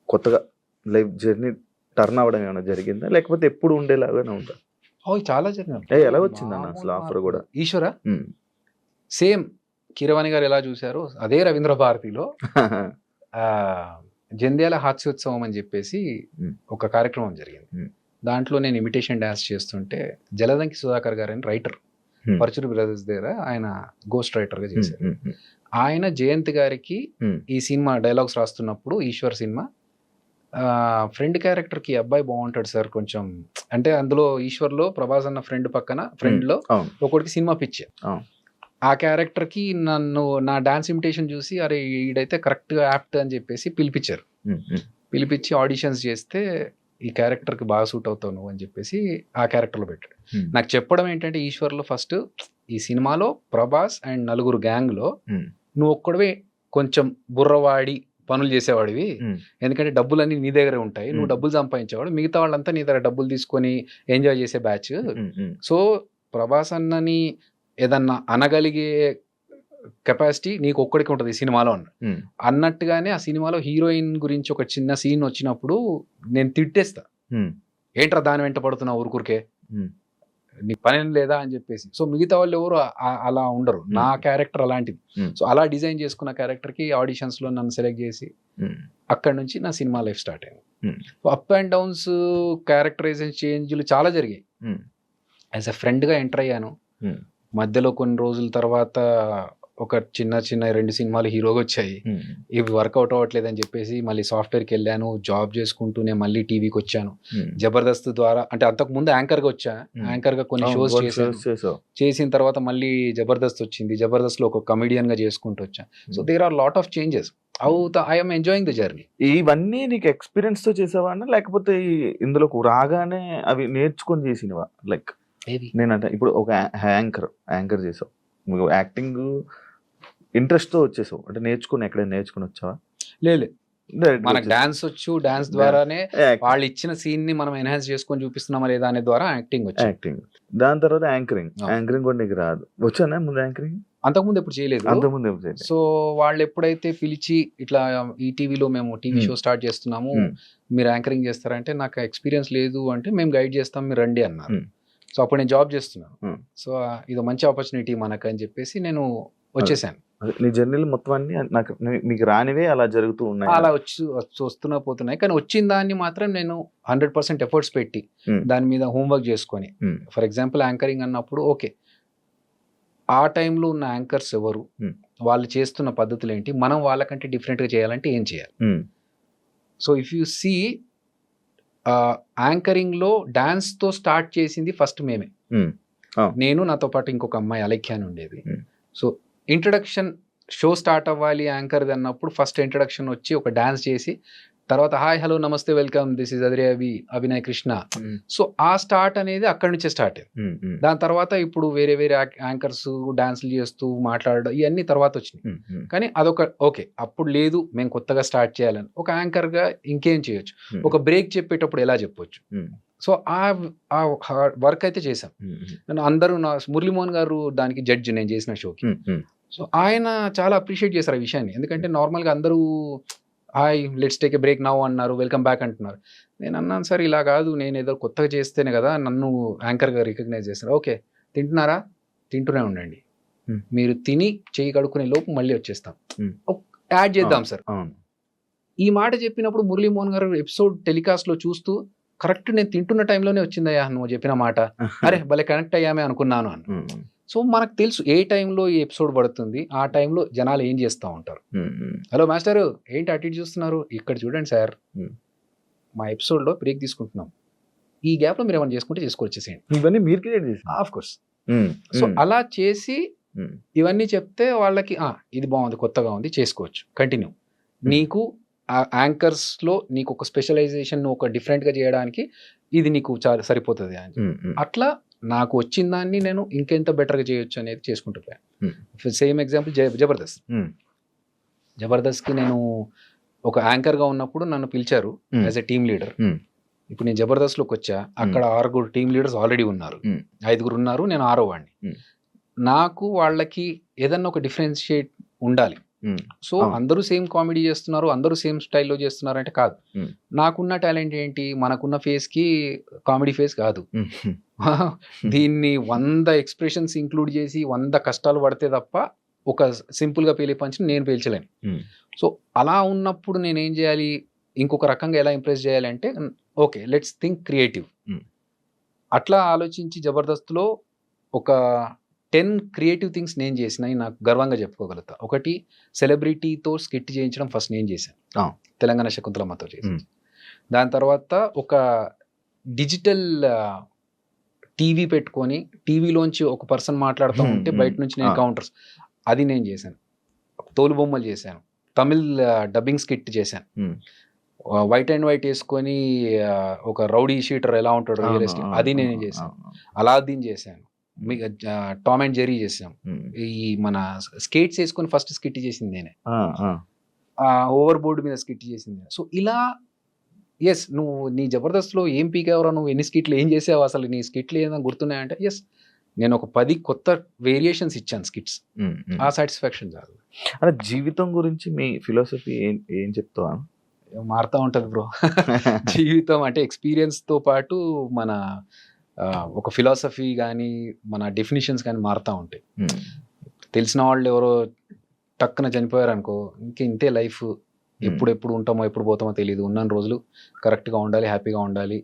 కొత్తగా లైఫ్ జర్నీ టర్న్ అవ్వడం ఏమైనా జరిగిందా, లేకపోతే ఎప్పుడు ఉండేలాగానే ఉందా? చాలా జరిగింది. ఎలా వచ్చిందన్న అసలు ఆఫర్ కూడా? ఈశ్వర సేమ్ కీరవాణి గారు ఎలా చూసారో అదే రవీంద్ర భారతిలో జంధ్యాల హాస్యోత్సవం అని చెప్పేసి ఒక కార్యక్రమం జరిగింది. దాంట్లో నేను ఇమిటేషన్ డాన్స్ చేస్తుంటే, జలదంకి సుధాకర్ గారు అని రైటర్, పరచూరి బ్రదర్స్ దగ్గర ఆయన గోస్ట్ రైటర్ గా చేశారు. ఆయన జయంత్ గారికి ఈ సినిమా డైలాగ్స్ రాస్తున్నప్పుడు, ఈశ్వర్ సినిమా, ఫ్రెండ్ క్యారెక్టర్ కి అబ్బాయి బాగుంటాడు సార్ కొంచెం అంటే, అందులో ఈశ్వర్లో ప్రభాస్ అన్న ఫ్రెండ్ పక్కన ఫ్రెండ్ లో ఒకటికి సినిమా పిచ్చే, ఆ క్యారెక్టర్ కి నన్ను నా డాన్స్ ఇమిటేషన్ చూసి, అరే ఈడైతే కరెక్ట్ గా యాప్ట్ అని చెప్పేసి పిలిపించారు. పిలిపించి ఆడిషన్స్ చేస్తే, ఈ క్యారెక్టర్ కి బాగా సూట్ అవుతావు నువ్వు అని చెప్పేసి ఆ క్యారెక్టర్ లో పెట్టాడు. నాకు చెప్పడం ఏంటంటే, ఈశ్వర్లో ఫస్ట్ ఈ సినిమాలో ప్రభాస్ అండ్ నలుగురు గ్యాంగ్ లో నువ్వు ఒక్కడవే కొంచెం బుర్రవాడి పనులు చేసేవాడివి, ఎందుకంటే డబ్బులన్నీ నీ దగ్గరే ఉంటాయి, నువ్వు డబ్బులు సంపాదించేవాడు, మిగతా వాళ్ళంతా నీ దగ్గర డబ్బులు తీసుకొని ఎంజాయ్ చేసే బ్యాచ్. సో ప్రభాస్ అన్నని ఏదన్నా అనగలిగే కెపాసిటీ నీకు ఒక్కడికి ఉంటుంది ఈ సినిమాలో ఉమ్, అన్నట్టుగానే ఆ సినిమాలో హీరోయిన్ గురించి ఒక చిన్న సీన్ వచ్చినప్పుడు నేను తిట్టేస్తా, ఉమ్, ఏంట్రా దాని వెంట పడుతున్నావు ఊరుకూరికే, ఉమ్, నీ పని లేదా అని చెప్పేసి. సో మిగతా వాళ్ళు ఎవరు అలా ఉండరు, నా క్యారెక్టర్ అలాంటిది. Hmm. సో అలా డిజైన్ చేసుకున్న క్యారెక్టర్కి ఆడిషన్స్లో నన్ను సెలెక్ట్ చేసి ఉమ్, అక్కడి నుంచి నా సినిమా లైఫ్ స్టార్ట్ అయింది. Hmm. So up and downs, characterization చేంజ్లు చాలా జరిగాయి. ఉమ్, యాజ్ ఎ ఫ్రెండ్గా ఎంటర్ అయ్యాను. ఉమ్, మధ్యలో కొన్ని రోజుల తర్వాత ఒక చిన్న 2 సినిమాలు హీరోగా వచ్చాయి. ఉమ్, ఇవి వర్కౌట్ అవ్వట్లేదని చెప్పేసి మళ్ళీ సాఫ్ట్వేర్కి వెళ్ళాను. జాబ్ చేసుకుంటూనే మళ్ళీ టీవీకి వచ్చాను. ఉమ్. జబర్దస్త్ ద్వారా, అంటే అంతకు ముందు యాంకర్గా వచ్చా, యాంకర్గా కొన్ని అవును, షోస్ కొన్ని చేశాను. shows చేసావు. చేసిన తర్వాత మళ్ళీ జబర్దస్త్ వచ్చింది. జబర్దస్త్లో ఒక కమిడియన్గా చేసుకుంటూ వచ్చా. So there are lot of changes. I am enjoying the journey. ఇవన్నీ నీకు ఎక్స్పీరియన్స్ తో చేసావా అన్న, లేకపోతే ఇందులోకి రాగానే అవి నేర్చుకొని చేసినవా? లైక్ నేనంటే ఇప్పుడు ఒక యాంకర్ చేసావు, నువ్వు యాక్టింగ్ ఇంట్రెస్ట్ తో వచ్చేసావు అంటే నేర్చుకుని ఎక్కడైనా నేర్చుకుని వచ్చావా? లేదు, Direct గా మనకు వచ్చేసావా? డాన్స్ వచ్చు, డాన్స్ ద్వారానే Act- వాళ్ళు ఇచ్చిన సీన్ ని మనం ఎన్హాన్స్ చేసుకొని చూపిస్తున్నామా లేదా అనే ద్వారా యాక్టింగ్ వచ్చింది. యాక్టింగ్, దాని తర్వాత యాంకరింగ్. అవును. యాంకరింగ్ కూడా నీకు రాదు, వచ్చానా ముందు యాంకరింగ్? అంతకుముందు ఎప్పుడు చేయలేదు. అంతకుముందు ఏం చేయలేదు. సో వాళ్ళు ఎప్పుడైతే పిలిచి ఇట్లా ఈ టీవీలో మేము టీవీ షో స్టార్ట్ చేస్తున్నాము, మీరు యాంకరింగ్ చేస్తారంటే నాకు ఎక్స్పీరియన్స్ లేదు అంటే మేము గైడ్ చేస్తాం, మీరు రండి అన్నారు. సో అప్పుడు నేను జాబ్ చేస్తున్నాను. సో ఇది మంచి ఆపర్చునిటీ మనకు అని చెప్పేసి నేను వచ్చేసాను. అదే, నీ జర్నీలు మొత్తం అన్ని నాకు మీకు రానివే అలా జరుగుతూ ఉన్నాయి. అలా వస్తున్నా పోతున్నాయి, కానీ వచ్చిన దాన్ని మాత్రం నేను 100% ఎఫర్ట్స్ పెట్టి దాని మీద హోంవర్క్ చేసుకొని, ఫర్ ఎగ్జాంపుల్ యాంకరింగ్ అన్నప్పుడు ఓకే ఆ టైంలో ఉన్న యాంకర్స్ ఎవరు, వాళ్ళు చేస్తున్న పద్ధతులు ఏంటి, మనం వాళ్ళకంటే డిఫరెంట్గా చేయాలంటే ఏం చేయాలి. సో ఇఫ్ యూ సీ యాంకరింగ్లో డాన్స్తో స్టార్ట్ చేసింది ఫస్ట్ మేమే. నేను, నాతో పాటు ఇంకొక అమ్మాయి అలెఖ్య అని ఉండేది. సో ఇంట్రడక్షన్ షో స్టార్ట్ అవ్వాలి యాంకర్ది అన్నప్పుడు ఫస్ట్ ఇంట్రడక్షన్ వచ్చి ఒక డాన్స్ చేసి తర్వాత హాయ్ హలో నమస్తే welcome this is Adhire Abhinay Krishna. So ఆ స్టార్ట్ అనేది అక్కడి నుంచే స్టార్ట్ అయింది. దాని తర్వాత ఇప్పుడు వేరే వేరే యాంకర్స్ డాన్స్లు చేస్తూ మాట్లాడడం ఇవన్నీ తర్వాత వచ్చినాయి. కానీ అదొక ఓకే, అప్పుడు లేదు మేము కొత్తగా స్టార్ట్ చేయాలని, ఒక యాంకర్గా ఇంకేం చేయొచ్చు, ఒక బ్రేక్ చెప్పేటప్పుడు ఎలా చెప్పొచ్చు. సో ఆ వర్క్ అయితే చేశాం. నన్ను అందరూ మురళీమోహన్ గారు దానికి జడ్జి నేను చేసిన షోకి. సో ఆయన చాలా అప్రిషియేట్ చేశారు ఆ విషయాన్ని, ఎందుకంటే నార్మల్గా అందరూ hi let's take a break now అన్నారు, వెల్కమ్ బ్యాక్ అంటున్నారు. నేను అన్నాను సార్ ఇలా కాదు, నేను ఏదో కొత్తగా చేస్తేనే కదా నన్ను యాంకర్గా రికగ్నైజ్ చేస్తారు. ఓకే తింటున్నారా, తింటూనే ఉండండి, మీరు తిని చేయి కడుక్కునే లోపు మళ్ళీ వచ్చేస్తాం, యాడ్ చేద్దాం సార్. ఈ మాట చెప్పినప్పుడు మురళీమోహన్ గారు ఎపిసోడ్ టెలికాస్ట్లో చూస్తూ కరెక్ట్ నేను తింటున్న టైంలోనే వచ్చిందయ్యా నువ్వు చెప్పిన మాట, అరే భలే కనెక్ట్ అయ్యామే అనుకున్నాను అని. సో మనకు తెలుసు ఏ టైంలో ఈ ఎపిసోడ్ పడుతుంది, ఆ టైంలో జనాలు ఏం చేస్తూ ఉంటారు. హలో మాస్టర్ ఏంటి అటు ఇటు చూస్తున్నారు, ఇక్కడ చూడండి సార్ మా ఎపిసోడ్లో బ్రేక్ తీసుకుంటున్నాం, ఈ గ్యాప్లో మీరు ఏమైనా చేసుకుంటే చేసుకొచ్చేసేయండి. ఇవన్నీ మీరు క్రియేట్ చేసి ఆఫ్ కోర్స్. సో అలా చేసి ఇవన్నీ చెప్తే వాళ్ళకి ఇది బాగుంది, కొత్తగా ఉంది, చేసుకోవచ్చు, కంటిన్యూ. నీకు యాంకర్స్లో నీకు ఒక స్పెషలైజేషన్ ఒక డిఫరెంట్గా చేయడానికి ఇది నీకు చాలా సరిపోతుంది అని. అట్లా నాకు వచ్చిన దాన్ని నేను ఇంకెంత బెటర్గా చేయొచ్చు అనేది చేసుకుంటూ పోయాను. Same example Jabardasth. జబర్దస్త్కి నేను ఒక యాంకర్గా ఉన్నప్పుడు నన్ను పిలిచారు యాజ్ ఎ టీమ్ లీడర్. ఇప్పుడు నేను జబర్దస్త్లోకి వచ్చా, అక్కడ 6 టీమ్ లీడర్స్ ఆల్రెడీ ఉన్నారు, 5 ఉన్నారు, నేను 6వ వాడిని. నాకు వాళ్ళకి ఏదన్నా ఒక డిఫరెన్షియేట్ ఉండాలి. సో అందరూ సేమ్ కామెడీ చేస్తున్నారు, అందరూ సేమ్ స్టైల్లో చేస్తున్నారు అంటే కాదు. నాకున్న టాలెంట్ ఏంటి, మనకున్న ఫేస్ కి కామెడీ ఫేస్ కాదు, దీన్ని 100 ఎక్స్ప్రెషన్స్ ఇంక్లూడ్ చేసి 100 కష్టాలు పడితే తప్ప ఒక సింపుల్ గా పేలే పంచి నేను పేల్చలేను. సో అలా ఉన్నప్పుడు నేను ఏం చేయాలి, ఇంకొక రకంగా ఎలా ఇంప్రెస్ చేయాలంటే ఓకే లెట్స్ థింక్ క్రియేటివ్. అట్లా ఆలోచించి జబర్దస్త్లో ఒక 10 క్రియేటివ్ థింగ్స్ నేను చేసినాయి నాకు గర్వంగా చెప్పుకోగలుగుతా. ఒకటి సెలబ్రిటీతో స్కిట్ చేయించడం ఫస్ట్ నేను చేశాను, తెలంగాణ శకుంతలమ్మతో చేసి. దాని తర్వాత ఒక డిజిటల్ టీవీ పెట్టుకొని టీవీలోంచి ఒక పర్సన్ మాట్లాడుతూ ఉంటే బయట నుంచి నేను కౌంటర్స్ అది నేను చేశాను. తోలు బొమ్మలు చేశాను, తమిళ్ డబ్బింగ్ స్కిట్ చేశాను, వైట్ అండ్ వైట్ వేసుకొని ఒక రౌడీ షీటర్ ఎలా ఉంటాడు రియలిస్టిక్ అది నేను చేశాను, అలాద్దీన్ చేశాను, టామ్ అండ్ జెర్రీ చేసాం. ఈ మన స్కేట్స్ వేసుకొని ఫస్ట్ స్కిట్ చేసింది నేనే, ఓవర్ బోర్డు మీద స్కిట్ చేసింది. సో ఇలా ఎస్ నువ్వు నీ జబర్దస్త్లో ఏం పీకేవరా, నువ్వు ఎన్ని స్కిట్లు ఏం చేసావు, అసలు నీ స్కిట్లు ఏదైనా గుర్తున్నాయంటే ఎస్ నేను ఒక 10 కొత్త వేరియేషన్స్ ఇచ్చాను స్కిట్స్, ఆ సాటిస్ఫాక్షన్ చాలు. అంటే జీవితం గురించి మీ ఫిలాసఫీ ఏం చెప్తావా? మారుతూ ఉంటుంది బ్రో. జీవితం అంటే ఎక్స్పీరియన్స్తో పాటు మన ఒక ఫిలాసఫీ కానీ మన డెఫినిషన్స్ కానీ మారుతూ ఉంటాయి. తెలిసిన వాళ్ళు ఎవరో టక్కున చనిపోయారు అనుకో, ఇంతే లైఫ్, ఎప్పుడు ఉంటామో ఎప్పుడు పోతామో తెలియదు, ఉన్న రోజులు కరెక్ట్గా ఉండాలి, హ్యాపీగా ఉండాలి,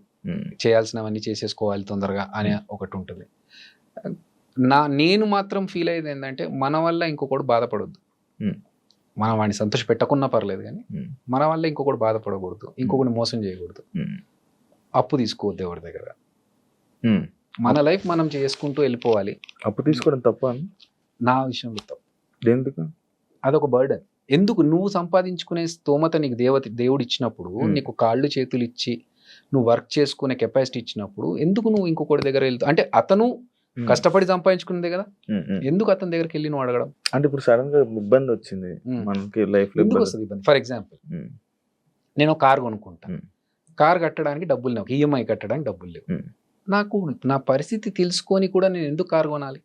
చేయాల్సినవన్నీ చేసేసుకోవాలి తొందరగా అనే ఒకటి ఉంటుంది. నేను మాత్రం ఫీల్ అయ్యేది ఏంటంటే మన వల్ల ఇంకొకటి బాధపడొద్దు. మనం వాడిని సంతోష పెట్టకున్నా పర్లేదు, కానీ మన వల్ల ఇంకొకటి బాధపడకూడదు, ఇంకొకటి మోసం చేయకూడదు, అప్పు తీసుకోవద్దు ఎవరి దగ్గర. మన లైఫ్ మనం చేసుకుంటూ వెళ్ళిపోవాలి. అప్పు తీసుకోవడం తప్ప? నా విషయంలో తప్పు. ఎందుకు? అదొక బర్డెన్. ఎందుకు? నువ్వు సంపాదించుకునే స్తోమత నీకు దేవుడు ఇచ్చినప్పుడు, నీకు కాళ్ళు చేతులు ఇచ్చి నువ్వు వర్క్ చేసుకునే కెపాసిటీ ఇచ్చినప్పుడు, ఎందుకు నువ్వు ఇంకొకటి దగ్గర వెళ్తావు? అంటే అతను కష్టపడి సంపాదించుకునేదే కదా, ఎందుకు అతని దగ్గరికి వెళ్ళి నువ్వు అడగడం? అంటే ఇప్పుడు సడన్ గా ఇబ్బంది వచ్చింది మనకి లైఫ్ లో, ఎందుకు వస్తుంది ఇబ్బంది? ఫర్ ఎగ్జాంపుల్, నేను కార్ కొనుక్కుంటా, కార్ కట్టడానికి డబ్బులు లేవు, ఈఎంఐ కట్టడానికి డబ్బులు లేవు. నాకు నా పరిస్థితి తెలుసుకొని కూడా నేను ఎందుకు కార్ కొనాలి?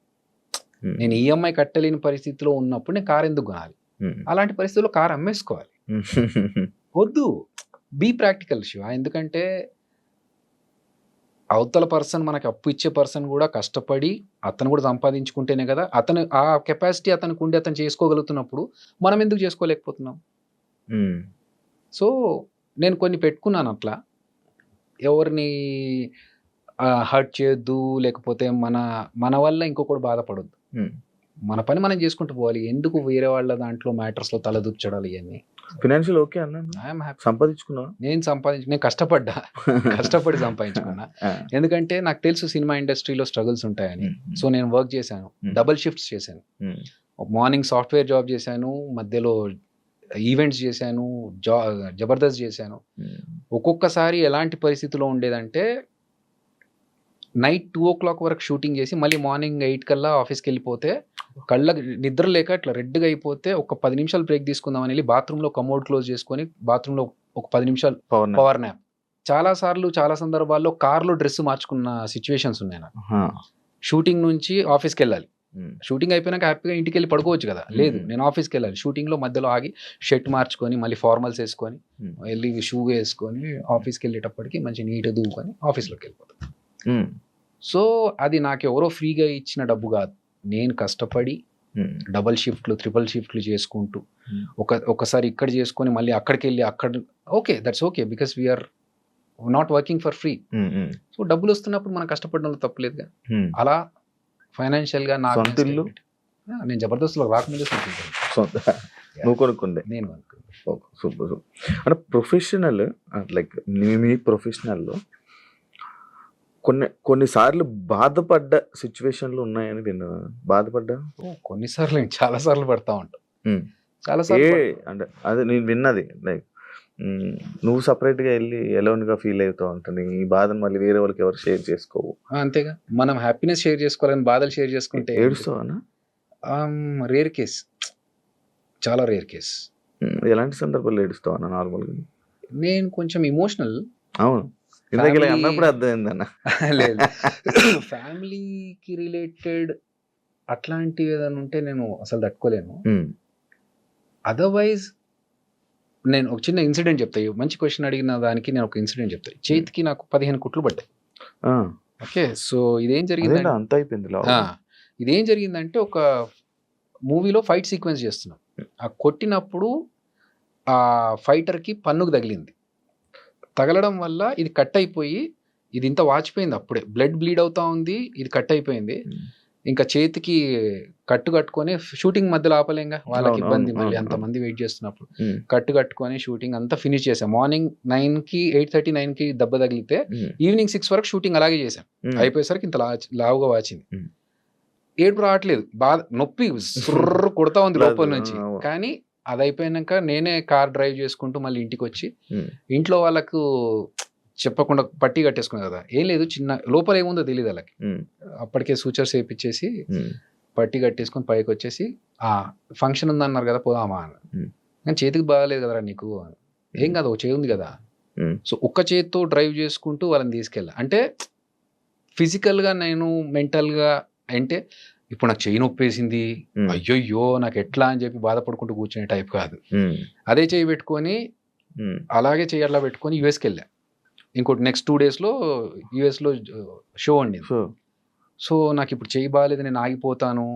నేను ఈఎంఐ కట్టలేని పరిస్థితిలో ఉన్నప్పుడు నేను కార్ ఎందుకు కొనాలి? అలాంటి పరిస్థితుల్లో కార్ అమ్మేసుకోవాలి. వద్దు, బీ ప్రాక్టికల్ శివ. ఎందుకంటే అవతల పర్సన్, మనకి అప్పు ఇచ్చే పర్సన్ కూడా కష్టపడి అతను కూడా సంపాదించుకుంటేనే కదా, అతను ఆ కెపాసిటీ అతనికి ఉండి అతను చేసుకోగలుగుతున్నప్పుడు మనం ఎందుకు చేసుకోలేకపోతున్నాం? సో నేను కొన్ని పెట్టుకున్నాను అట్లా, ఎవరిని హర్ట్ చేయొద్దు, లేకపోతే మన వల్ల ఇంకొకటి బాధపడొద్దు, మన పని మనం చేసుకుంటూ పోవాలి. ఎందుకు వేరే వాళ్ళ దాంట్లో మ్యాటర్స్లో తలదూర్చడాలి? ఇవన్నీ ఫినాన్షియల్ ఓకే అన్న, సంపాదించుకున్నా, నేను కష్టపడి సంపాదించుకున్నా. ఎందుకంటే నాకు తెలుసు సినిమా ఇండస్ట్రీలో స్ట్రగుల్స్ ఉంటాయని. సో నేను వర్క్ చేశాను, డబుల్ షిఫ్ట్స్ చేశాను. మార్నింగ్ సాఫ్ట్వేర్ జాబ్ చేశాను, మధ్యలో ఈవెంట్స్ చేశాను, జబర్దస్త్ చేశాను. ఒక్కొక్కసారి ఎలాంటి పరిస్థితిలో ఉండేదంటే, నైట్ 2 o'clock వరకు షూటింగ్ చేసి మళ్ళీ మార్నింగ్ 8 కల్లా ఆఫీస్కి వెళ్ళిపోతే, కళ్ళకి నిద్ర లేక ఇట్లా రెడ్గా అయిపోతే ఒక 10 నిమిషాలు బ్రేక్ తీసుకుందామని వెళ్ళి బాత్రూంలో కమోడ్ క్లోజ్ చేసుకొని బాత్రూంలో ఒక 10 నిమిషాలు పవర్ న్యాప్. చాలా సందర్భాల్లో కార్లో డ్రెస్ మార్చుకున్న సిచ్యువేషన్స్ ఉన్నాయి నాకు. షూటింగ్ నుంచి ఆఫీస్కి వెళ్ళాలి, షూటింగ్ అయిపోయినాక హ్యాపీగా ఇంటికి వెళ్ళి పడుకోవచ్చు కదా, లేదు నేను ఆఫీస్కి వెళ్ళాలి. షూటింగ్లో మధ్యలో ఆగి షర్ట్ మార్చుకొని మళ్ళీ ఫార్మల్స్ వేసుకొని వెళ్ళి షూ వేసుకొని ఆఫీస్కి వెళ్ళేటప్పటికి మంచి నీట్గా దూకొని ఆఫీస్లోకి వెళ్ళిపోతాను. సో అది నాకు ఎవరో ఫ్రీగా ఇచ్చిన డబ్బు కాదు, నేను కష్టపడి డబల్ షిఫ్ట్లు, ట్రిపుల్ షిఫ్ట్లు చేసుకుంటూ ఒకసారి ఇక్కడ చేసుకొని మళ్ళీ అక్కడికి వెళ్ళి okay, that's okay, because we are not working for free. So డబ్బులు వస్తున్నప్పుడు మనం కష్టపడడంలో తప్పలేదుగా. అలా ఫైనాన్షియల్ గా నాకు నేను జబర్దస్త్లో రాకముందే నువ్వు కొనుక్కుండే, నేను కొనుక్కుంది. సూపర్. అంటే ప్రొఫెషనల్, లైక్ మీ ప్రొఫెషనల్లో కొన్నిసార్లు బాధపడ్డ సిచ్యువేషన్లు ఉన్నాయని నేను బాధపడ్డా. కొన్నిసార్లు చాలా సార్లు పడతా ఉంటాం, చాలా సార్లు. అంటే అదే నేను విన్నది, లైక్ నువ్వు సపరేట్గా వెళ్ళి ఎలోన్గా ఫీల్ అవుతావు ఉంటుంది, ఈ బాధను మళ్ళీ వేరే వాళ్ళకి ఎవరు షేర్ చేసుకోవు. అంతేగా, మనం హ్యాపీనెస్ షేర్ చేసుకోవాలని బాధలు షేర్ చేసుకుంటే ఏడుస్తావా? రేర్ కేస్, చాలా రేర్ కేస్. ఎలాంటి సందర్భాలు ఏడుస్తావా నార్మల్గా? నేను కొంచెం ఇమోషనల్. అవును, అన్నప్పుడు అర్థమైందన్న. లేదు, ఫ్యామిలీకి రిలేటెడ్ అట్లాంటివి ఏదైనా ఉంటే నేను అసలు తట్టుకోలేను. అదర్వైజ్ నేను ఒక చిన్న ఇన్సిడెంట్ చెప్తాయి. మంచి క్వశ్చన్ అడిగిన దానికి నేను ఒక ఇన్సిడెంట్ చెప్తాను. చేతికి నాకు 15 కుట్లు పడ్డాయి. ఓకే, సో ఇదేం జరిగింది, అంత అయిపోయింది. ఇదేం జరిగిందంటే, ఒక మూవీలో ఫైట్ సీక్వెన్స్ చేస్తున్నాం. ఆ కొట్టినప్పుడు ఆ ఫైటర్కి పన్నుకు తగిలింది. తగలడం వల్ల ఇది కట్ అయిపోయి, ఇది ఇంత వాచిపోయింది, అప్పుడే బ్లడ్ బ్లీడ్ అవుతా ఉంది, ఇది కట్ అయిపోయింది. ఇంకా చేతికి కట్టుకొని షూటింగ్ మధ్యలో ఆపలేంగా, వాళ్ళకి ఇబ్బంది, మళ్ళీ అంతమంది వెయిట్ చేస్తున్నప్పుడు కట్టుకొని షూటింగ్ అంతా ఫినిష్ చేసాం. మార్నింగ్ 9కి 8:30-9కి దెబ్బ తగిలితే ఈవినింగ్ 6 వరకు షూటింగ్ అలాగే చేసాం. అయిపోయేసరికి ఇంత లావుగా వాచింది. ఏడుపు రావట్లేదు, బాధ, నొప్పి సుర్ర కొడతా ఉంది లోపల నుంచి. కానీ అది అయిపోయాక నేనే కార్ డ్రైవ్ చేసుకుంటూ మళ్ళీ ఇంటికి వచ్చి, ఇంట్లో వాళ్ళకు చెప్పకుండా పట్టి కట్టేసుకున్నా కదా, ఏం లేదు, చిన్న లోపల ఏముందో తెలియదు వాళ్ళకి. అప్పటికే సూచర్స్ వేయించేసి పట్టి కట్టేసుకొని పైకి వచ్చేసి, ఫంక్షన్ ఉందన్నారు కదా పోదామా అని. కానీ చేతికి బాగాలేదు కదరా నీకు, ఏం కాదు, ఒక చేయి ఉంది కదా. సో ఒక్క చేతితో డ్రైవ్ చేసుకుంటూ వాళ్ళని తీసుకెళ్ళా. అంటే ఫిజికల్గా నేను మెంటల్గా అంటే ఇప్పుడు నాకు చెయ్యి నొప్పేసింది, అయ్యయ్యో నాకు ఎట్లా అని చెప్పి బాధపడుకుంటూ కూర్చునే టైప్ కాదు. అదే చెయ్యి పెట్టుకొని అలాగే చెయ్యి అట్లా పెట్టుకొని యూఎస్కి వెళ్ళా. ఇంకోటి నెక్స్ట్ 2 daysలో యూఎస్లో షో అండి. సో నాకు ఇప్పుడు చెయ్యి బాగాలేదు, నేను ఆగిపోతాను,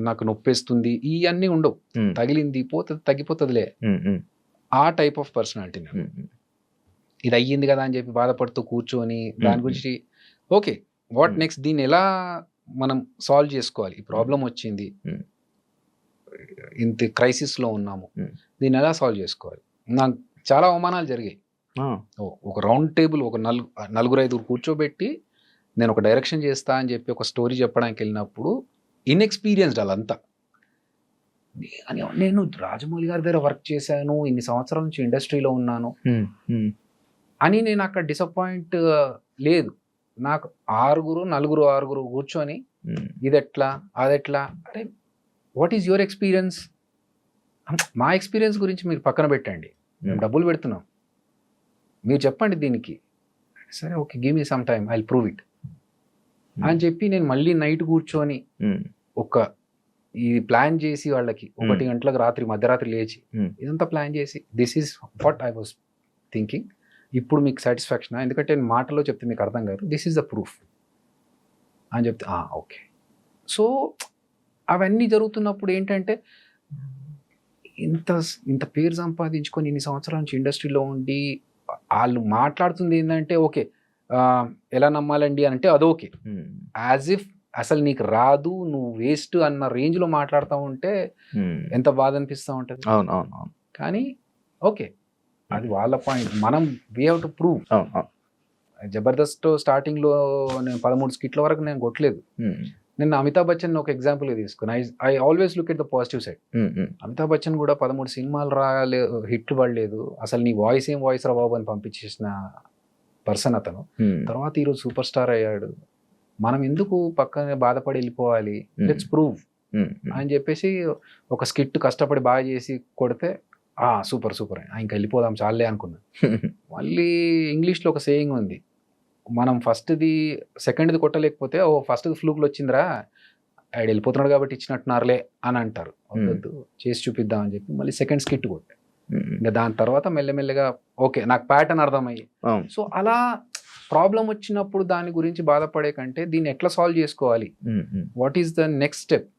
నాకు నొప్పేస్తుంది, ఇవన్నీ ఉండవు. తగిలింది పోతుంది, తగ్గిపోతుందిలే, ఆ టైప్ ఆఫ్ పర్సనాలిటీ. ఇది అయ్యింది కదా అని చెప్పి బాధపడుతూ కూర్చొని దాని గురించి ఓకే వాట్ నెక్స్ట్, దీన్ని ఎలా మనం సాల్వ్ చేసుకోవాలి, ఈ ప్రాబ్లం వచ్చింది, ఇంత క్రైసిస్లో ఉన్నాము, దీన్ని ఎలా సాల్వ్ చేసుకోవాలి. నాకు చాలా అవమానాలు జరిగాయి. ఒక రౌండ్ టేబుల్, ఒక 4-5 కూర్చోబెట్టి నేను ఒక డైరెక్షన్ చేస్తా అని చెప్పి ఒక స్టోరీ చెప్పడానికి వెళ్ళినప్పుడు ఇన్ఎక్స్పీరియన్స్డ్ వాళ్ళంతా. నేను రాజమౌళి గారి దగ్గర వర్క్ చేశాను, ఇన్ని సంవత్సరాల నుంచి ఇండస్ట్రీలో ఉన్నాను అని నేను అక్కడ డిసప్పాయింట్ లేదు. నాకు 6 కూర్చొని ఇదెట్లా అదెట్లా, అంటే వాట్ ఈజ్ యువర్ ఎక్స్పీరియన్స్, మా ఎక్స్పీరియన్స్ గురించి మీరు పక్కన పెట్టండి, మేము డబ్బులు పెడుతున్నాం, మీరు చెప్పండి దీనికి. సరే okay, give me some time, I will prove it అని చెప్పి నేను మళ్ళీ నైట్ కూర్చొని ఇది ప్లాన్ చేసి వాళ్ళకి 1 గంటలకు మధ్యరాత్రి లేచి ఇదంతా ప్లాన్ చేసి this is what I was thinking, ఇప్పుడు మీకు సాటిస్ఫాక్షన్, ఎందుకంటే నేను మాటలో చెప్తే మీకు అర్థం కాదు, దిస్ ఈజ్ ద ప్రూఫ్ అని చెప్తే ఓకే. సో అవన్నీ జరుగుతున్నప్పుడు ఏంటంటే ఇంత పేరు సంపాదించుకొని ఇన్ని సంవత్సరాల నుంచి ఇండస్ట్రీలో ఉండి వాళ్ళు మాట్లాడుతుంది ఏంటంటే ఓకే ఎలా నమ్మాలండి అని అంటే అదోకే, యాజ్ ఇఫ్ అసలు నీకు రాదు, నువ్వు వేస్ట్ అన్న రేంజ్లో మాట్లాడుతూ ఉంటే ఎంత బాధ అనిపిస్తూ ఉంటుంది. కానీ ఓకే, అది వాళ్ళ పాయింట్, మనం we have to prove. Jabardasth స్టార్టింగ్లో నేను 13 స్కిట్ల వరకు నేను కొట్టలేదు. నేను అమితాబ్ బచ్చన్ ఒక ఎగ్జాంపుల్గా తీసుకుని I always look at the positive side. Amitabh Bachchan కూడా 13 సినిమాలు హిట్లు పడలేదు, అసలు నీ వాయిస్ ఏం వాయిస్ రా బాబు అని పంపించేసిన పర్సన్ అతను. తర్వాత ఈరోజు సూపర్ స్టార్ అయ్యాడు. మనం ఎందుకు పక్కనే బాధపడి వెళ్ళిపోవాలి, లెట్స్ ప్రూవ్ అని చెప్పేసి ఒక స్కిట్ కష్టపడి బాగా చేసి కొడితే సూపర్ ఇంకా వెళ్ళిపోదాం చాలే అనుకున్నాను. మళ్ళీ ఇంగ్లీష్లో ఒక సేయింగ్ ఉంది, మనం ఫస్ట్ది సెకండ్ది కొట్టలేకపోతే ఫస్ట్ది ఫ్లూక్లు వచ్చిందిరా, ఆడు వెళ్ళిపోతున్నాడు కాబట్టి ఇచ్చినట్టున్నారులే అని అంటారు. వద్దు చేసి చూపిద్దాం అని చెప్పి మళ్ళీ సెకండ్ స్కిట్ కొట్టే. ఇంకా దాని తర్వాత మెల్లమెల్లగా ఓకే నాకు ప్యాటర్న్ అర్థమయ్యి. సో అలా ప్రాబ్లం వచ్చినప్పుడు దాని గురించి బాధపడే కంటే దీన్ని ఎట్లా సాల్వ్ చేసుకోవాలి, what is the next step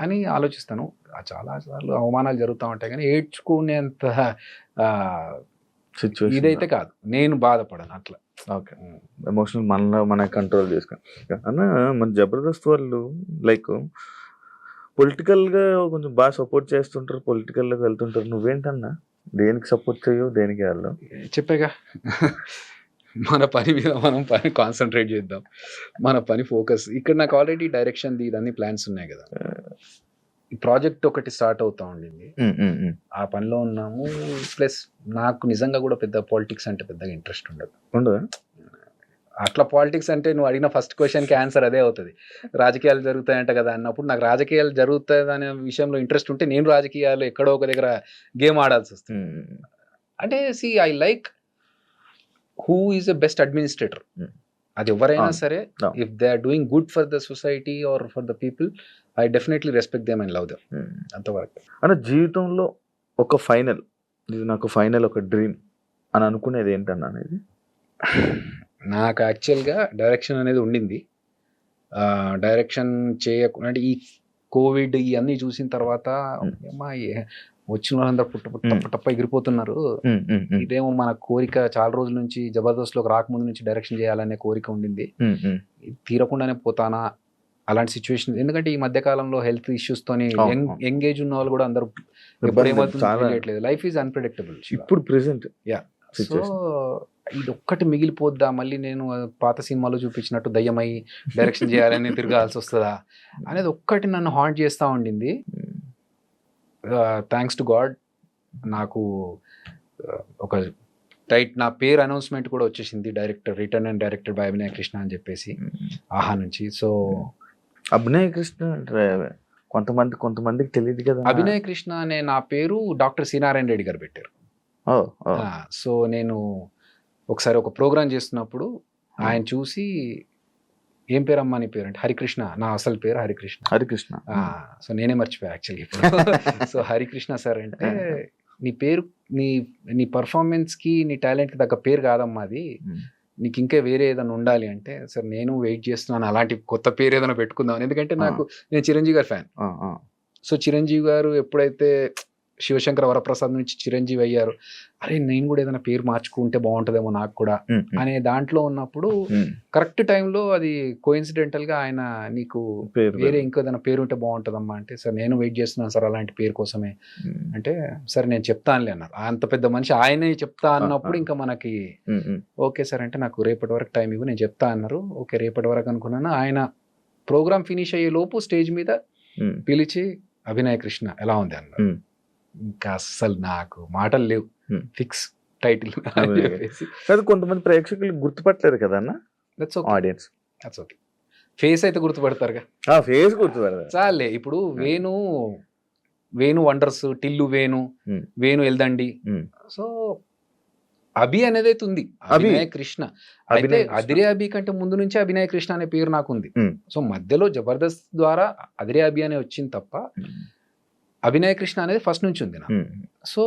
అని ఆలోచిస్తాను. చాలా సార్లు అవమానాలు జరుగుతూ ఉంటాయి కానీ ఏడ్చుకునేంత ఇదైతే కాదు, నేను బాధపడను అట్లా. ఓకే, ఎమోషనల్ మన కంట్రోల్ చేసుకుని అన్న. మన జబర్దస్త్ వాళ్ళు లైక్ పొలిటికల్గా కొంచెం బాగా సపోర్ట్ చేస్తుంటారు, పొలిటికల్లోకి వెళ్తుంటారు. నువ్వేంటన్నా దేనికి సపోర్ట్ చేయవు, దేనికి వెళ్ళావు? చెప్పాగా, మన పని మీద మనం కాన్సన్ట్రేట్ చేద్దాం, మన పని ఫోకస్. ఇక్కడ నాకు ఆల్రెడీ డైరెక్షన్ ఇదన్నీ ప్లాన్స్ ఉన్నాయి కదా. ఈ ప్రాజెక్ట్ ఒకటి స్టార్ట్ అవుతా ఉండింది, ఆ పనిలో ఉన్నాము. ప్లస్ నాకు నిజంగా కూడా పెద్ద పాలిటిక్స్ అంటే పెద్దగా ఇంట్రెస్ట్ ఉండదు. అట్లా పాలిటిక్స్ అంటే నువ్వు అడిగిన ఫస్ట్ క్వశ్చన్కి ఆన్సర్ అదే అవుతుంది, రాజకీయాలు జరుగుతాయంట కదా అన్నప్పుడు. నాకు రాజకీయాలు జరుగుతాయి అనే విషయంలో ఇంట్రెస్ట్ ఉంటే నేను రాజకీయాలు ఎక్కడో ఒక దగ్గర గేమ్ ఆడాల్సి వస్తుంది. అంటే I like who is the best administrator. అది ఎవరైనా సరే, if they are doing good for the society or for the people, I definitely respect them and love them. అంతవరకు. అంటే జీవితంలో ఒక ఫైనల్, ఇది నాకు ఫైనల్ ఒక డ్రీమ్ అని అనుకునేది ఏంటన్నా అనేది? నాకు యాక్చువల్గా డైరెక్షన్ అనేది ఉండింది. డైరెక్షన్ చేయకుండా అంటే ఈ కోవిడ్ ఇవన్నీ చూసిన తర్వాత వచ్చిన వాళ్ళందరూ పుట్టప్ప ఎగిరిపోతున్నారు, ఇదేమో మన కోరిక చాలా రోజుల నుంచి జబర్దస్త్లోకి రాకముందు నుంచి డైరెక్షన్ చేయాలనే కోరిక ఉండింది, తీరకుండానే పోతానా అలాంటి సిచ్యువేషన్. ఎందుకంటే ఈ మధ్యకాలంలో హెల్త్ ఇష్యూస్ తోని ఎంగేజ్ ఉన్న వాళ్ళు కూడా అందరూ ఎప్పుడేమవుతుంది, లైఫ్ ఈజ్ అన్ప్రెడిక్టబుల్ ఇప్పుడు ప్రెసెంట్. సో ఇది ఒక్కటి మిగిలిపోద్దా, మళ్ళీ నేను పాత సినిమాలో చూపించినట్టు దయ్యమై డైరెక్షన్ చేయాలని తిరగాల్సి వస్తుందా అనేది ఒక్కటి నన్ను హాంట్ చేస్తూ ఉండింది. థ్యాంక్స్ టు గాడ్ నాకు ఒక నా పేరు అనౌన్స్మెంట్ కూడా వచ్చేసింది, director written and directed by Abhinaya Krishna అని చెప్పేసి ఆహా నుంచి. సో అభినయ కృష్ణ కొంతమందికి తెలియదు కదా. అభినయ కృష్ణ అనే నా పేరు డాక్టర్ సి నారాయణ రెడ్డి గారు పెట్టారు. సో నేను ఒకసారి ఒక ప్రోగ్రామ్ చేస్తున్నప్పుడు ఆయన చూసి ఏం పేరు అమ్మా నీ పేరు అంటే హరికృష్ణ, నా అసలు పేరు హరికృష్ణ. హరికృష్ణ. సో నేనే మర్చిపోయా యాక్చువల్లీ ఇప్పుడు. సో హరికృష్ణ సార్ అంటే నీ పేరు నీ నీ పర్ఫార్మెన్స్కి నీ టాలెంట్కి తగ్గ పేరు కాదమ్మా అది, నీకు ఇంకా వేరే ఏదైనా ఉండాలి అంటే, సార్ నేను వెయిట్ చేస్తున్నాను అలాంటి కొత్త పేరు ఏదైనా పెట్టుకుందాం. ఎందుకంటే నేను చిరంజీవి గారి ఫ్యాన్. సో చిరంజీవి గారు ఎప్పుడైతే శివశంకర వరప్రసాద్ నుంచి చిరంజీవి అయ్యారు, అరే నేను కూడా ఏదైనా పేరు మార్చుకుంటే బాగుంటుందేమో నాకు కూడా అనే దాంట్లో ఉన్నప్పుడు కరెక్ట్ టైంలో అది కోఇన్సిడెంటల్ గా ఆయన నీకు వేరే ఇంకో ఏదైనా పేరు ఉంటే బాగుంటుందమ్మా అంటే, సార్ నేను వెయిట్ చేస్తున్నాను సార్ అలాంటి పేరు కోసమే అంటే, సరే నేను చెప్తానులే అన్నారు. అంత పెద్ద మనిషి ఆయనే చెప్తా అన్నప్పుడు ఇంకా మనకి ఓకే సార్ అంటే నాకు రేపటి వరకు టైం ఇవ్వు నేను చెప్తా అన్నారు. ఓకే రేపటి వరకు అనుకున్నాను. ఆయన ప్రోగ్రామ్ ఫినిష్ అయ్యే లోపు స్టేజ్ మీద పిలిచి అభినయ కృష్ణ ఎలా ఉంది అన్నారు. ఇంకా అస్సలు నాకు మాటలు లేవు, ఫిక్స్ టైటిల్. కొంతమంది ప్రేక్షకులు గుర్తుపట్టలేరు కదా అన్న, ఆడియన్స్. దట్స్ ఓకే, ఫేస్ అయితే గుర్తుపడతారుగా. ఫేస్ గుర్తుపడతారు చాలే. ఇప్పుడు వేణు వండర్స్, టిల్లు వేణు ఎల్దండి. సో అభి అనేది అయితే ఉంది, అభినయ కృష్ణ. అయితే అదిరే అభి కంటే ముందు నుంచి అభినయ కృష్ణ అనే పేరు నాకు ఉంది. సో మధ్యలో జబర్దస్త్ ద్వారా అదిరే అభి అనే వచ్చింది తప్ప అభినయ కృష్ణ అనేది ఫస్ట్ నుంచి ఉంది నాకు. సో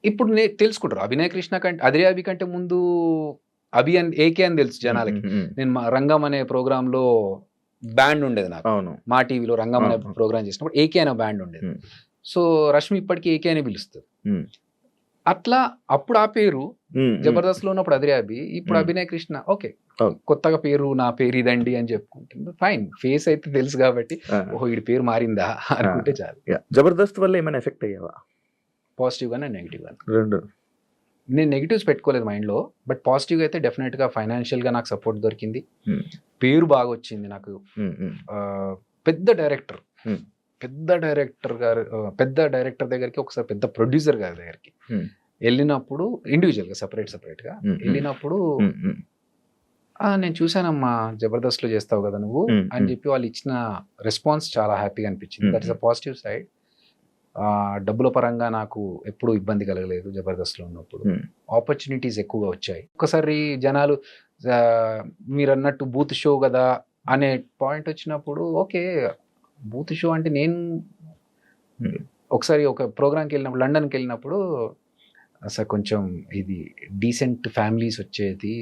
ఇప్పుడు తెలుసుకుంటారు అభినయ కృష్ణ కంటే అదిరే అభి కంటే ముందు అభి అని ఏకే అని తెలుసు జనాలకి. నేను రంగం అనే ప్రోగ్రామ్ లో బ్యాండ్ ఉండేది నాకు, మా టీవీలో రంగం అనే ప్రోగ్రామ్ చేసినప్పుడు ఏకే అనే బ్యాండ్ ఉండేది. సో రష్మి ఇప్పటికీ ఏకే అని పిలుస్తుంది. అట్లా అప్పుడు ఆ పేరు జబర్దస్త్ లో ఉన్నప్పుడు అదిరే అభి, ఇప్పుడు అభినయ కృష్ణ. ఓకే కొత్తగా పేరు, నా పేరు ఇదండి అని చెప్పుకుంటుంది, ఫైన్. ఫేస్ అయితే తెలుసు కాబట్టి ఓహో వీడి పేరు మారిందా అనుకుంటే చాలు. జబర్దస్త్ వల్ల ఏమైనా ఎఫెక్ట్ అయ్యావా? పాజిటివ్ గానే నెగిటివ్ గానే. రెండు. నేను నెగిటివ్స్ పెట్టుకోలేదు మైండ్ లో, బట్ పాజిటివ్ అయితే డెఫినెట్ గా ఫైనాన్షియల్ గా నాకు సపోర్ట్ దొరికింది, పేరు బాగా వచ్చింది నాకు. పెద్ద డైరెక్టర్ దగ్గరికి ఒకసారి పెద్ద ప్రొడ్యూసర్ గారి దగ్గరికి వెళ్ళినప్పుడు, ఇండివిజువల్ గా సెపరేట్ గా వెళ్ళినప్పుడు నేను చూసానమ్మా జబర్దస్త్ లో చేస్తావు కదా నువ్వు అని చెప్పి వాళ్ళు ఇచ్చిన రెస్పాన్స్ చాలా హ్యాపీగా అనిపించింది. That is a positive side. డబ్బుల పరంగా నాకు ఎప్పుడు ఇబ్బంది కలగలేదు జబర్దస్త్ లో ఉన్నప్పుడు. ఆపర్చునిటీస్ ఎక్కువగా వచ్చాయి. ఒకసారి జనాలు మీరు అన్నట్టు బూత్ షో కదా అనే పాయింట్ వచ్చినప్పుడు, ఓకే బూత్ షో అంటే నేను ఒకసారి ఒక ప్రోగ్రామ్కి వెళ్ళినప్పుడు, లండన్కి వెళ్ళినప్పుడు, అసలు కొంచెం ఇది డీసెంట్ ఫ్యామిలీస్ వచ్చేది,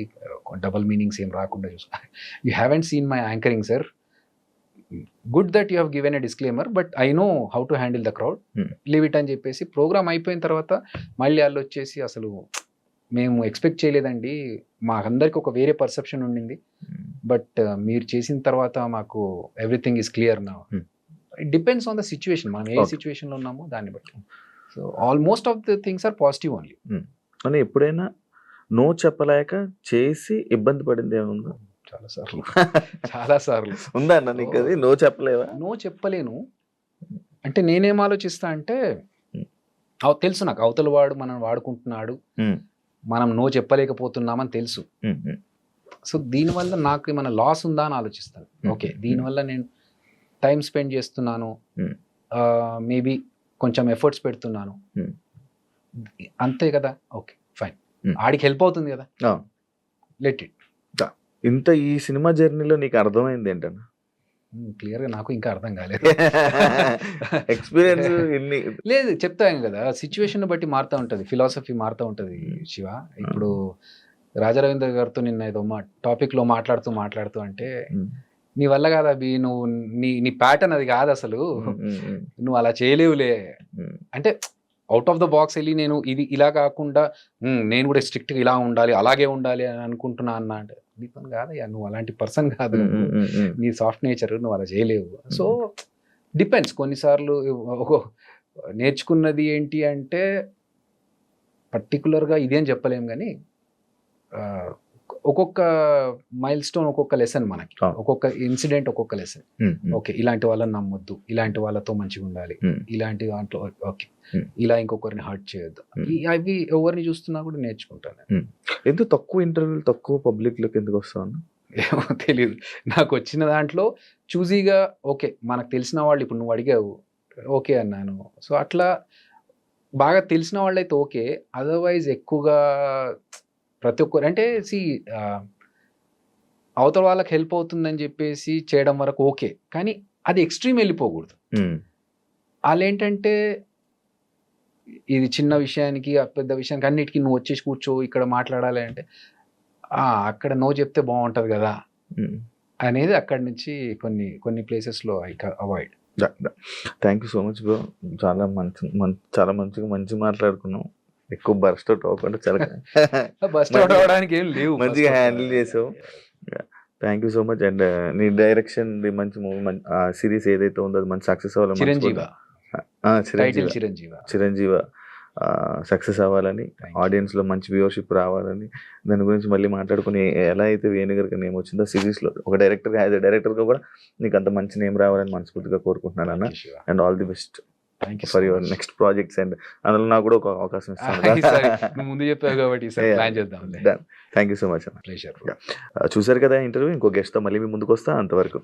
డబల్ మీనింగ్స్ ఏం రాకుండా చూసుకో. You haven't seen my anchoring sir, good that you have given a disclaimer, but I know how to handle the crowd, leave it అని చెప్పేసి ప్రోగ్రామ్ అయిపోయిన తర్వాత మళ్ళీ వాళ్ళు వచ్చేసి, అసలు మేము ఎక్స్పెక్ట్ చేయలేదండి, మాకందరికి ఒక వేరే పర్సెప్షన్ ఉండింది, బట్ మీరు చేసిన తర్వాత మాకు ఎవ్రీథింగ్ ఈస్ క్లియర్ నా. It depends on the situation, మనం ఏ సిచ్యువేషన్లో ఉన్నామో దాన్ని బట్టి. So almost of the things are positive only. అని ఎప్పుడైనా నో చెప్పలేక చేసి ఇబ్బంది పడింది ఏముందా? చాలా సార్లు ఉందా అన్న నీకు అది? నో చెప్పలేవా? నో చెప్పలేను అంటే నేనేం ఆలోచిస్తా అంటే, తెలుసు నాకు అవతల వాడు మనం వాడుకుంటున్నాడు, మనం నో చెప్పలేకపోతున్నామని తెలుసు. సో దీనివల్ల నాకు ఏమైనా లాస్ ఉందా అని ఆలోచిస్తాను. ఓకే దీనివల్ల నేను టైం స్పెండ్ చేస్తున్నాను, మేబీ కొంచెం ఎఫర్ట్స్ పెడుతున్నాను, అంతే కదా, ఓకే ఫైన్, ఆడికి హెల్ప్ అవుతుంది కదా, లెట్ ఇట్. ఇంత ఈ సినిమా జర్నీలో నీకు అర్థమైంది ఏంటన్నా? క్లియర్గా నాకు ఇంకా అర్థం కాలేదు. ఎక్స్పీరియన్స్ లేదు చెప్తాను కదా, సిచ్యువేషన్ బట్టి మారుతూ ఉంటుంది, ఫిలాసఫీ మారుతూ ఉంటుంది శివ. ఇప్పుడు రాజారవీంద్ర గారితో నిన్న ఏదో టాపిక్లో మాట్లాడుతూ అంటే, నీ వల్ల కాదు అభి, నువ్వు నీ ప్యాటర్న్ అది కాదు అసలు, నువ్వు అలా చేయలేవులే అంటే, అవుట్ ఆఫ్ ద బాక్స్ వెళ్ళి నేను ఇది ఇలా కాకుండా నేను కూడా స్ట్రిక్ట్గా ఇలా ఉండాలి, అలాగే ఉండాలి అని అనుకుంటున్నా అన్న అంటే, నీ పని కాదయ్యా, నువ్వు అలాంటి పర్సన్ కాదు, నీ సాఫ్ట్ నేచర్, నువ్వు అలా చేయలేవు. So depends. కొన్నిసార్లు నేర్చుకున్నది ఏంటి అంటే, పర్టికులర్గా ఇదేం చెప్పలేము కానీ, ఒక్కొక్క మైల్ స్టోన్ ఒక్కొక్క లెసన్, మనకి ఒక్కొక్క ఇన్సిడెంట్ ఒక్కొక్క లెసన్. ఓకే ఇలాంటి వాళ్ళని నమ్మొద్దు, ఇలాంటి వాళ్ళతో మంచిగా ఉండాలి, ఇలాంటి దాంట్లో ఓకే ఇలా ఇంకొకరిని హర్ట్ చేయొద్దు, అవి ఎవరిని చూస్తున్నా కూడా నేర్చుకుంటాను. ఎందుకు తక్కువ ఇంటర్వ్యూలు, తక్కువ పబ్లిక్లోకి ఎందుకు వస్తాను ఏమో తెలియదు. నాకు వచ్చిన దాంట్లో చూజీగా ఓకే మనకు తెలిసిన వాళ్ళు, ఇప్పుడు నువ్వు అడిగావు ఓకే అన్నాను. సో అట్లా బాగా తెలిసిన వాళ్ళు అయితే ఓకే, అదర్వైజ్ ఎక్కువగా ప్రతి ఒక్కరు అంటే అవతల వాళ్ళకి హెల్ప్ అవుతుందని చెప్పేసి చేయడం వరకు ఓకే, కానీ అది ఎక్స్ట్రీమ్ వెళ్ళిపోకూడదు. వాళ్ళు ఏంటంటే ఇది చిన్న విషయానికి ఆ పెద్ద విషయానికి అన్నిటికీ నువ్వు వచ్చేసి కూర్చో ఇక్కడ మాట్లాడాలి అంటే అక్కడ నో చెప్తే బాగుంటది కదా అనేది అక్కడి నుంచి కొన్ని ప్లేసెస్లో I avoid. Thank you so much bro. చాలా మంచిగా మాట్లాడుకున్నాం. ఎక్కువ బర్స్ట్ అవుట్ అవ్వకుండా చాలా బస్ట్ అవుట్ అవడానికి ఏం లేవు, మంచిగా హ్యాండిల్ చేసావు. Thank you so much. And నీ డైరెక్షన్ మంచి మూవీ సిరీస్ ఏదైతే ఉందో అది మంచి సక్సెస్ అవ్వాలి. చిరంజీవ సక్సెస్ అవ్వాలని, ఆడియన్స్ లో మంచి వ్యూవర్షిప్ రావాలని, దాని గురించి మళ్ళీ మాట్లాడుకుని ఎలా అయితే వేణుగారికి నేమ్ వచ్చిందో సిరీస్ లో ఒక డైరెక్టర్ యాజ్ ఎ డైరెక్టర్ గా కూడా నీకు అంత మంచి నేమ్ రావాలని మనస్ఫూర్తిగా కోరుకుంటున్నాను అన్న. And all the best for your next projects. And అందులో నాకు కూడా ఒక అవకాశం ఇస్తాను. ముందు చెప్పావు కాబట్టి ప్లాన్ చేద్దాం. థ్యాంక్ యూ సో మచ్ అన్న. చూసారు కదా ఇంటర్వ్యూ. ఇంకో గెస్ట్ తో మళ్ళీ మీ ముందుకు వస్తా. అంతవరకు